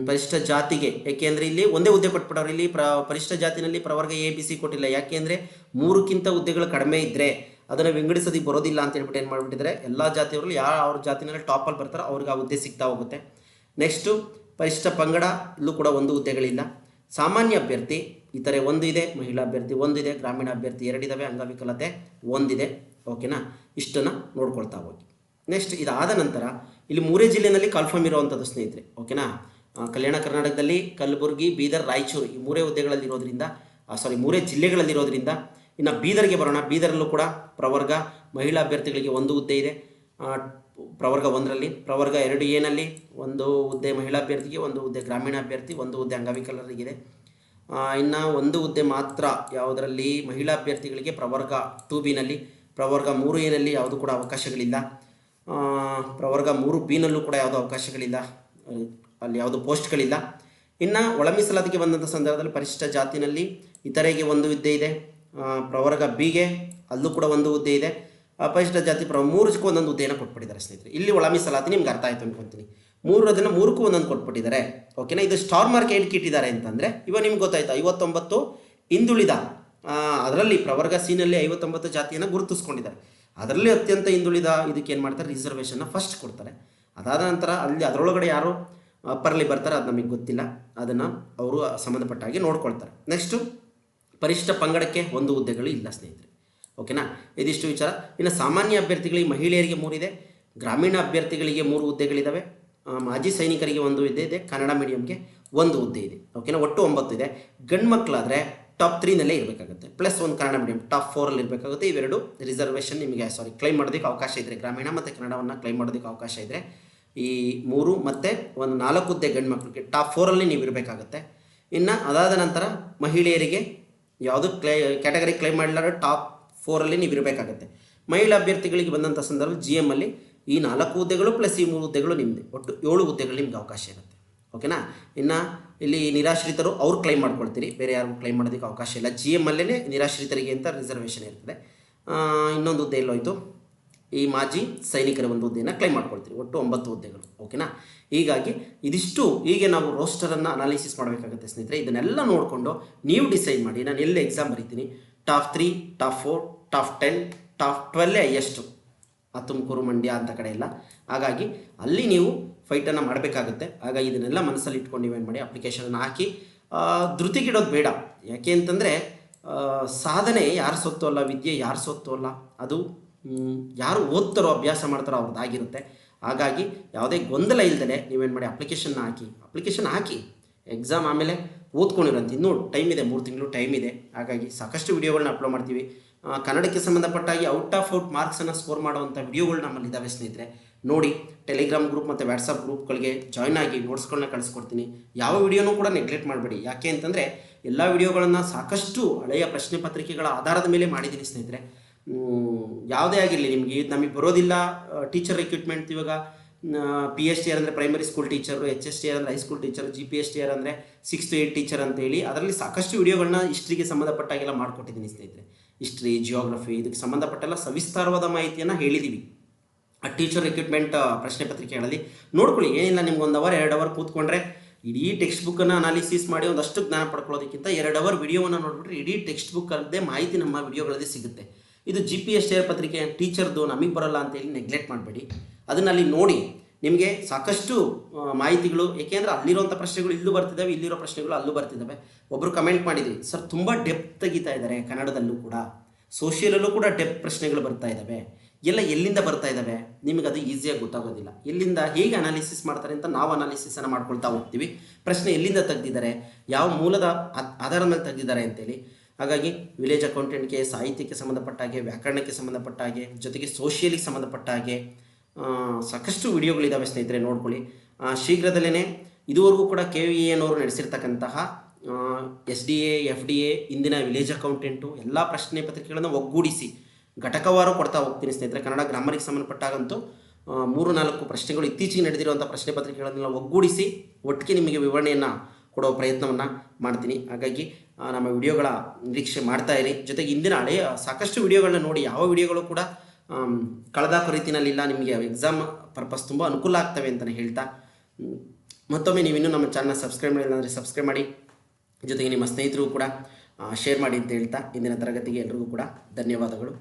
ಪರಿಶಿಷ್ಟ ಜಾತಿಗೆ ಏಕೆಂದರೆ ಇಲ್ಲಿ 1 ಹುದ್ದೆ ಕೊಟ್ಬಿಟ್ಟವ್ರು. ಇಲ್ಲಿ ಪರಿಶಿಷ್ಟ ಜಾತಿನಲ್ಲಿ ಪ್ರವರ್ಗ ABC ಕೊಟ್ಟಿಲ್ಲ. ಯಾಕೆಂದರೆ 3ಕ್ಕಿಂತ ಹುದ್ದೆಗಳು ಕಡಿಮೆ ಇದ್ದರೆ ಅದನ್ನು ವಿಂಗಡಿಸೋದಕ್ಕೆ ಬರೋದಿಲ್ಲ ಅಂತ ಹೇಳ್ಬಿಟ್ಟು ಏನು ಮಾಡಿಬಿಟ್ಟಿದ್ದಾರೆ, ಎಲ್ಲ ಜಾತಿಯವರು ಅವ್ರ ಜಾತಿನಲ್ಲಿ ಟಾಪಲ್ಲಿ ಬರ್ತಾರೋ ಅವ್ರಿಗೆ ಆ ಹುದ್ದೆ ಸಿಗ್ತಾ ಹೋಗುತ್ತೆ. ನೆಕ್ಸ್ಟು ಪರಿಶಿಷ್ಟ ಪಂಗಡ, ಇಲ್ಲೂ ಕೂಡ 1 ಹುದ್ದೆಗಳಿಲ್ಲ. ಸಾಮಾನ್ಯ ಅಭ್ಯರ್ಥಿ ಇತರೆ ಒಂದು ಇದೆ, ಮಹಿಳಾ ಅಭ್ಯರ್ಥಿ ಒಂದಿದೆ, ಗ್ರಾಮೀಣ ಅಭ್ಯರ್ಥಿ ಎರಡಿದ್ದಾವೆ, ಅಂಗವಿಕಲತೆ ಒಂದಿದೆ. ಓಕೆನಾ, ಇಷ್ಟನ್ನು ನೋಡ್ಕೊಳ್ತಾ ಹೋಗಿ. ನೆಕ್ಸ್ಟ್ ಇದಾದ ನಂತರ ಇಲ್ಲಿ ಮೂರೇ ಜಿಲ್ಲೆಯಲ್ಲಿ ಕಾಲ್ಫಾರ್ಮ್ ಇರುವಂಥದ್ದು ಸ್ನೇಹಿತರೆ. ಓಕೆನಾ, ಕಲ್ಯಾಣ ಕರ್ನಾಟಕದಲ್ಲಿ ಕಲಬುರಗಿ, ಬೀದರ್, ರಾಯಚೂರು ಈ ಮೂರೇ ಹುದ್ದೆಗಳಲ್ಲಿ ಇರೋದ್ರಿಂದ ಮೂರೇ ಜಿಲ್ಲೆಗಳಲ್ಲಿರೋದ್ರಿಂದ ಇನ್ನು ಬೀದರ್ಗೆ ಬರೋಣ. ಬೀದರಲ್ಲೂ ಕೂಡ ಪ್ರವರ್ಗ ಮಹಿಳಾ ಅಭ್ಯರ್ಥಿಗಳಿಗೆ ಒಂದು ಹುದ್ದೆ ಇದೆ. ಪ್ರವರ್ಗ 1ರಲ್ಲಿ, ಪ್ರವರ್ಗ 2A ಒಂದು ಹುದ್ದೆ ಮಹಿಳಾ ಅಭ್ಯರ್ಥಿಗೆ, ಒಂದು ಹುದ್ದೆ ಗ್ರಾಮೀಣ ಅಭ್ಯರ್ಥಿ, ಒಂದು ಹುದ್ದೆ ಅಂಗವಿಕಲರಿಗಿದೆ. ಇನ್ನು ಒಂದು ಹುದ್ದೆ ಮಾತ್ರ ಯಾವುದರಲ್ಲಿ ಮಹಿಳಾ ಅಭ್ಯರ್ಥಿಗಳಿಗೆ ಪ್ರವರ್ಗ 2B ಪ್ರವರ್ಗ 3A ಯಾವುದೂ ಕೂಡ ಅವಕಾಶಗಳಿಲ್ಲ. ಪ್ರವರ್ಗ 3B ಕೂಡ ಯಾವುದೂ ಅವಕಾಶಗಳಿಲ್ಲ, ಅಲ್ಲಿ ಯಾವುದೂ ಪೋಸ್ಟ್ಗಳಿಲ್ಲ. ಇನ್ನು ಒಳ ಮೀಸಲಾತಿಗೆ ಬಂದಂಥ ಸಂದರ್ಭದಲ್ಲಿ ಪರಿಶಿಷ್ಟ ಜಾತಿನಲ್ಲಿ ಇತರೆಗೆ ಒಂದು ಹುದ್ದೆ ಇದೆ. ಪ್ರವರ್ಗ Bಗೆ ಅಲ್ಲೂ ಕೂಡ ಒಂದು ಹುದ್ದೆ ಇದೆ. ಪರಿಶಿಷ್ಟ ಜಾತಿ 3ಕ್ಕೂ ಒಂದೊಂದು ಹುದ್ದೆಯನ್ನು ಕೊಟ್ಬಿಟ್ಟಿದ್ದಾರೆ ಸ್ನೇಹಿತರೆ. ಇಲ್ಲಿ ಒಳ ಮೀಸಲಾತಿ ನಿಮ್ಗೆ ಅರ್ಥ ಆಯಿತು ಅನ್ಕೊತೀನಿ. 3ಕ್ಕೂ ಒಂದೊಂದು ಕೊಟ್ಬಿಟ್ಟಿದ್ದಾರೆ. ಓಕೆನಾ, ಇದು ಸ್ಟಾರ್ ಮಾರ್ಕ್ ಏನಕ್ಕೆ ಇಟ್ಟಿದ್ದಾರೆ ಅಂತಂದರೆ ಇವಾಗ ನಿಮ್ಗೆ ಗೊತ್ತಾಯ್ತು 59 ಹಿಂದುಳಿದ, ಅದರಲ್ಲಿ ಪ್ರವರ್ಗ Cನಲ್ಲಿ 59 ಜಾತಿಯನ್ನು ಗುರುತಿಸ್ಕೊಂಡಿದ್ದಾರೆ. ಅದರಲ್ಲಿ ಅತ್ಯಂತ ಹಿಂದುಳಿದ ಇದಕ್ಕೆ ಏನು ಮಾಡ್ತಾರೆ, ರಿಸರ್ವೇಷನ್ನ ಫಸ್ಟ್ ಕೊಡ್ತಾರೆ. ಅದಾದ ನಂತರ ಅದರೊಳಗಡೆ ಯಾರು ಅಪ್ಪರಲ್ಲಿ ಬರ್ತಾರೆ ಅದು ನಮಗೆ ಗೊತ್ತಿಲ್ಲ, ಅದನ್ನು ಅವರು ಸಂಬಂಧಪಟ್ಟ ಹಾಗೆ ನೋಡ್ಕೊಳ್ತಾರೆ. ನೆಕ್ಸ್ಟು ಪರಿಶಿಷ್ಟ ಪಂಗಡಕ್ಕೆ ಒಂದು ಹುದ್ದೆಗಳು ಇಲ್ಲ ಸ್ನೇಹಿತರೆ. ಓಕೆನಾ, ಇದಿಷ್ಟು ವಿಚಾರ. ಇನ್ನು ಸಾಮಾನ್ಯ ಅಭ್ಯರ್ಥಿಗಳಿಗೆ ಮಹಿಳೆಯರಿಗೆ 3 ಇದೆ, ಗ್ರಾಮೀಣ ಅಭ್ಯರ್ಥಿಗಳಿಗೆ 3 ಹುದ್ದೆಗಳಿದ್ದಾವೆ, ಮಾಜಿ ಸೈನಿಕರಿಗೆ 1 ಹುದ್ದೆ ಇದೆ, ಕನ್ನಡ ಮೀಡಿಯಂಗೆ 1 ಹುದ್ದೆ ಇದೆ. ಓಕೆನಾ, ಒಟ್ಟು 9 ಇದೆ. ಗಂಡು ಮಕ್ಕಳಾದರೆ ಟಾಪ್ 3ನಲ್ಲೇ ಇರಬೇಕಾಗುತ್ತೆ, ಪ್ಲಸ್ 1 ಕನ್ನಡ ಮೀಡಿಯಂ ಟಾಪ್ 4ಅಲ್ಲಿ ಇರಬೇಕಾಗುತ್ತೆ. ಇವೆರಡು ರಿಸರ್ವೇಷನ್ ನಿಮಗೆ ಕ್ಲೈಮ್ ಮಾಡೋದಕ್ಕೆ ಅವಕಾಶ ಇದ್ದರೆ, ಗ್ರಾಮೀಣ ಮತ್ತು ಕನ್ನಡವನ್ನು ಕ್ಲೈಮ್ ಮಾಡೋದಕ್ಕೆ ಅವಕಾಶ ಇದ್ದರೆ ಈ 3 ಮತ್ತು 4 ಹುದ್ದೆ ಗಂಡು ಮಕ್ಕಳಿಗೆ ಟಾಪ್ 4ಅಲ್ಲಿ ನೀವು ಇರಬೇಕಾಗುತ್ತೆ. ಇನ್ನು ಅದಾದ ನಂತರ ಮಹಿಳೆಯರಿಗೆ ಯಾವುದು ಕ್ಯಾಟಗರಿ ಕ್ಲೈಮ್ ಮಾಡಲಾರ ಟಾಪ್ 4ಅಲ್ಲಿ ನೀವು ಇರಬೇಕಾಗುತ್ತೆ. ಮಹಿಳಾ ಅಭ್ಯರ್ಥಿಗಳಿಗೆ ಬಂದಂಥ ಸಂದರ್ಭ GM ಈ 4 ಹುದ್ದೆಗಳು ಪ್ಲಸ್ ಈ 3 ಹುದ್ದೆಗಳು ನಿಮ್ಮದೇ, ಒಟ್ಟು 7 ಹುದ್ದೆಗಳು ನಿಮ್ಗೆ ಅವಕಾಶ ಇರುತ್ತೆ. ಓಕೆನಾ, ಇನ್ನು ಇಲ್ಲಿ ನಿರಾಶ್ರಿತರು ಅವ್ರು ಕ್ಲೈಮ್ ಮಾಡ್ಕೊಳ್ತೀರಿ, ಬೇರೆ ಯಾರಿಗೂ ಕ್ಲೈಮ್ ಮಾಡೋದಕ್ಕೆ ಅವಕಾಶ ಇಲ್ಲ. GM ನಿರಾಶ್ರಿತರಿಗೆ ಅಂತ ರಿಸರ್ವೇಷನ್ ಇರ್ತದೆ. ಇನ್ನೊಂದು ಹುದ್ದೆ ಎಲ್ಲೋಯ್ತು, ಈ ಮಾಜಿ ಸೈನಿಕರ 1 ಹುದ್ದೆಯನ್ನು ಕ್ಲೈಮ್ ಮಾಡ್ಕೊಳ್ತೀರಿ, ಒಟ್ಟು 9 ಹುದ್ದೆಗಳು. ಓಕೆನಾ, ಹೀಗಾಗಿ ಇದಿಷ್ಟು ಹೀಗೆ ನಾವು ರೋಸ್ಟರನ್ನು ಅನಾಲಿಸಿಸ್ ಮಾಡಬೇಕಾಗುತ್ತೆ ಸ್ನೇಹಿತರೆ. ಇದನ್ನೆಲ್ಲ ನೋಡಿಕೊಂಡು ನೀವು ಡಿಸೈಡ್ ಮಾಡಿ ನಾನು ಎಲ್ಲಿ ಎಕ್ಸಾಮ್ ಬರೀತೀನಿ, top 3, top 4, top 10, top 12 highest, Tumakuru, Mandya ಅಂತ ಕಡೆ ಇಲ್ಲ. ಹಾಗಾಗಿ ಅಲ್ಲಿ ನೀವು ಫೈಟನ್ನು ಮಾಡಬೇಕಾಗುತ್ತೆ. ಹಾಗಾಗಿ ಇದನ್ನೆಲ್ಲ ಮನಸ್ಸಲ್ಲಿ ಇಟ್ಕೊಂಡು ನೀವೇನು ಮಾಡಿ ಅಪ್ಲಿಕೇಶನನ್ನು ಹಾಕಿ ಧೃತಿಗಿಡೋದು ಬೇಡ. ಯಾಕೆ ಅಂತಂದರೆ ಸಾಧನೆ ಯಾರು ಸೊತ್ತು ಅಲ್ಲ, ವಿದ್ಯೆ ಯಾರು ಸೊತ್ತು ಅಲ್ಲ, ಅದು ಯಾರು ಓದ್ತಾರೋ ಅಭ್ಯಾಸ ಮಾಡ್ತಾರೋ ಅವ್ರದ್ದಾಗಿರುತ್ತೆ. ಹಾಗಾಗಿ ಯಾವುದೇ ಗೊಂದಲ ಇಲ್ಲದೆ ನೀವೇನು ಮಾಡಿ ಅಪ್ಲಿಕೇಶನ್ ಹಾಕಿ ಎಕ್ಸಾಮ್ ಆಮೇಲೆ ಓದ್ಕೊಂಡಿರೋಂಥ ಇನ್ನೂ ಟೈಮ್ ಇದೆ, 3 ತಿಂಗಳು ಟೈಮ್ ಇದೆ. ಹಾಗಾಗಿ ಸಾಕಷ್ಟು ವಿಡಿಯೋಗಳನ್ನ ಅಪ್ಲೋಡ್ ಮಾಡ್ತೀವಿ. ಕನ್ನಡಕ್ಕೆ ಸಂಬಂಧಪಟ್ಟಾಗಿ ಔಟ್ ಮಾರ್ಕ್ಸನ್ನು ಸ್ಕೋರ್ ಮಾಡುವಂಥ ವಿಡಿಯೋಗಳು ನಮ್ಮಲ್ಲಿ ಇದ್ದಾವೆ ಸ್ನೇಹಿತರೆ. ನೋಡಿ, ಟೆಲಿಗ್ರಾಮ್ ಗ್ರೂಪ್ ಮತ್ತು ವಾಟ್ಸಪ್ ಗ್ರೂಪ್ಗಳಿಗೆ ಜಾಯ್ನ್ ಆಗಿ ನೋಟ್ಸ್ಗಳನ್ನ ಕಳಿಸ್ಕೊಡ್ತೀನಿ. ಯಾವ ವಿಡಿಯೋನೂ ಕೂಡ ನೆಗ್ಲೆಕ್ಟ್ ಮಾಡಬೇಡಿ. ಯಾಕೆ ಅಂತಂದರೆ ಎಲ್ಲ ವಿಡಿಯೋಗಳನ್ನು ಸಾಕಷ್ಟು ಹಳೆಯ ಪ್ರಶ್ನೆ ಪತ್ರಿಕೆಗಳ ಆಧಾರದ ಮೇಲೆ ಮಾಡಿದ್ದೀನಿ ಸ್ನೇಹಿತರೆ. ಯಾವುದೇ ಆಗಿರಲಿ, ನಮಗೆ ಬರೋದಿಲ್ಲ ಟೀಚರ್ ರಿಕ್ರೂಟ್ಮೆಂಟ್. ಇವಾಗ PSTR ಅಂದರೆ ಪ್ರೈಮರಿ ಸ್ಕೂಲ್ ಟೀಚರು, HSTR ಅಂದರೆ ಹೈಸ್ಕೂಲ್ ಟೀಚರು, GPSTR ಅಂದರೆ 6 to 8 ಟೀಚರ್ ಅಂತೇಳಿ ಅದರಲ್ಲಿ ಸಾಕಷ್ಟು ವಿಡಿಯೋಗಳನ್ನ ಹಿಸ್ಟ್ರಿಗೆ ಸಂಬಂಧಪಟ್ಟಾಗೆಲ್ಲ ಮಾಡಿಕೊಟ್ಟಿದ್ದೀನಿ ಸ್ನೇಹಿತರೆ. ಹಿಸ್ಟ್ರಿ, ಜಿಯೋಗ್ರಫಿ ಇದಕ್ಕೆ ಸಂಬಂಧಪಟ್ಟೆಲ್ಲ ಸವಿಸ್ತಾರವಾದ ಮಾಹಿತಿಯನ್ನು ಹೇಳಿದ್ದೀವಿ ಆ ಟೀಚರ್ ರಿಕ್ರೂಟ್ಮೆಂಟ್ ಪ್ರಶ್ನೆ ಪತ್ರಿಕೆಗಳಲ್ಲಿ. ನೋಡ್ಕೊಳ್ಳಿ, ಏನಿಲ್ಲ, ನಿಮ್ಗೆ 1 ಅವರ್ 2 ಅವರ್ ಕೂತ್ಕೊಂಡ್ರೆ ಇಡೀ ಟೆಕ್ಸ್ಟ್ ಬುಕ್ಕನ್ನು ಅನಾಲಿಸಿಸ್ ಮಾಡಿ ಒಂದಷ್ಟು ಜ್ಞಾನ ಪಡ್ಕೊಳ್ಳೋದಕ್ಕಿಂತ 2 ಅವರ್ ವಿಡಿಯೋವನ್ನು ನೋಡಿಬಿಟ್ರೆ ಇಡೀ ಟೆಕ್ಸ್ಟ್ ಬುಕ್ಕಲ್ಲದೆ ಮಾಹಿತಿ ನಮ್ಮ ವಿಡಿಯೋಗಳಲ್ಲಿ ಸಿಗುತ್ತೆ. ಇದು GPSTR ಪತ್ರಿಕೆ ಟೀಚರ್ದು ನಮಗೆ ಬರೋಲ್ಲ ಅಂತೇಳಿ ನೆಗ್ಲೆಕ್ಟ್ ಮಾಡಬೇಡಿ. ಅದನ್ನಲ್ಲಿ ನೋಡಿ, ನಿಮಗೆ ಸಾಕಷ್ಟು ಮಾಹಿತಿಗಳು, ಏಕೆಂದರೆ ಅಲ್ಲಿರುವಂಥ ಪ್ರಶ್ನೆಗಳು ಇಲ್ಲೂ ಬರ್ತಿದ್ದಾವೆ, ಇಲ್ಲಿರೋ ಪ್ರಶ್ನೆಗಳು ಅಲ್ಲೂ ಬರ್ತಿದ್ದಾವೆ. ಒಬ್ಬರು ಕಮೆಂಟ್ ಮಾಡಿದ್ರಿ, ಸರ್ ತುಂಬ ಡೆಪ್ತ್ ತೆಗಿತಾ ಇದ್ದಾರೆ ಕನ್ನಡದಲ್ಲೂ ಕೂಡ, ಸೋಷಿಯಲಲ್ಲೂ ಕೂಡ ಡೆಪ್ತ್ ಪ್ರಶ್ನೆಗಳು ಬರ್ತಾ ಇದ್ದಾವೆ, ಎಲ್ಲಿಂದ ಬರ್ತಾ ಇದ್ದಾವೆ ನಿಮಗೆ ಅದು ಈಸಿಯಾಗಿ ಗೊತ್ತಾಗೋದಿಲ್ಲ. ಎಲ್ಲಿಂದ ಹೇಗೆ ಅನಾಲಿಸಿಸ್ ಮಾಡ್ತಾರೆ ಅಂತ ನಾವು ಅನಾಲಿಸಿಸನ್ನು ಮಾಡ್ಕೊಳ್ತಾ ಹೋಗ್ತೀವಿ. ಪ್ರಶ್ನೆ ಎಲ್ಲಿಂದ ತೆಗೆದಿದ್ದಾರೆ, ಯಾವ ಮೂಲದ ಆಧಾರದ ಮೇಲೆ ತೆಗೆದಿದ್ದಾರೆ ಅಂತೇಳಿ. ಹಾಗಾಗಿ ವಿಲೇಜ್ ಅಕೌಂಟೆಂಟ್ಗೆ, ಸಾಹಿತ್ಯಕ್ಕೆ ಸಂಬಂಧಪಟ್ಟ ಹಾಗೆ, ವ್ಯಾಕರಣಕ್ಕೆ ಸಂಬಂಧಪಟ್ಟ ಹಾಗೆ, ಜೊತೆಗೆ ಸೋಷಿಯಲಿಗೆ ಸಂಬಂಧಪಟ್ಟ ಹಾಗೆ ಸಾಕಷ್ಟು ವಿಡಿಯೋಗಳಿದ್ದಾವೆ ಸ್ನೇಹಿತರೆ, ನೋಡ್ಕೊಳ್ಳಿ. ಶೀಘ್ರದಲ್ಲೇ ಇದುವರೆಗೂ ಕೂಡ KVA ನಡೆಸಿರ್ತಕ್ಕಂತಹ SDA, FDA, ಇಂದಿನ ವಿಲೇಜ್ ಅಕೌಂಟೆಂಟು ಎಲ್ಲ ಪ್ರಶ್ನೆ ಪತ್ರಿಕೆಗಳನ್ನು ಒಗ್ಗೂಡಿಸಿ ಘಟಕವಾರು ಕೊಡ್ತಾ ಹೋಗ್ತೀನಿ ಸ್ನೇಹಿತರೆ. ಕನ್ನಡ ಗ್ರಾಮರಿಗೆ ಸಂಬಂಧಪಟ್ಟಾಗಂತೂ 3-4 ಪ್ರಶ್ನೆಗಳು ಇತ್ತೀಚೆಗೆ ನಡೆದಿರುವಂಥ ಪ್ರಶ್ನೆ ಪತ್ರಿಕೆಗಳನ್ನೆಲ್ಲ ಒಗ್ಗೂಡಿಸಿ ಒಟ್ಟಿಗೆ ನಿಮಗೆ ವಿವರಣೆಯನ್ನು ಕೊಡೋ ಪ್ರಯತ್ನವನ್ನು ಮಾಡ್ತೀನಿ. ಹಾಗಾಗಿ ನಮ್ಮ ವಿಡಿಯೋಗಳ ನಿರೀಕ್ಷೆ ಮಾಡ್ತಾ ಇರಿ. ಜೊತೆಗೆ ಇಂದಿನ ಹಳೆಯ ಸಾಕಷ್ಟು ವಿಡಿಯೋಗಳನ್ನ ನೋಡಿ, ಯಾವ ವಿಡಿಯೋಗಳು ಕೂಡ ಕಳೆದಾಕೋ ರೀತಿಯಲ್ಲಿಲ್ಲ, ನಿಮಗೆ ಎಕ್ಸಾಮ್ ಪರ್ಪಸ್ ತುಂಬ ಅನುಕೂಲ ಆಗ್ತವೆ ಅಂತಲೇ ಹೇಳ್ತಾ, ಮತ್ತೊಮ್ಮೆ ನೀವಿನ್ನೂ ನಮ್ಮ ಚಾನಲ್ ಸಬ್ಸ್ಕ್ರೈಬ್ ಮಾಡಿಲ್ಲ ಅಂದರೆ ಸಬ್ಸ್ಕ್ರೈಬ್ ಮಾಡಿ, ಜೊತೆಗೆ ನಿಮ್ಮ ಸ್ನೇಹಿತರು ಕೂಡ ಶೇರ್ ಮಾಡಿ ಅಂತ ಹೇಳ್ತಾ ಇಂದಿನ ತರಗತಿಗೆ ಎಲ್ರಿಗೂ ಕೂಡ ಧನ್ಯವಾದಗಳು.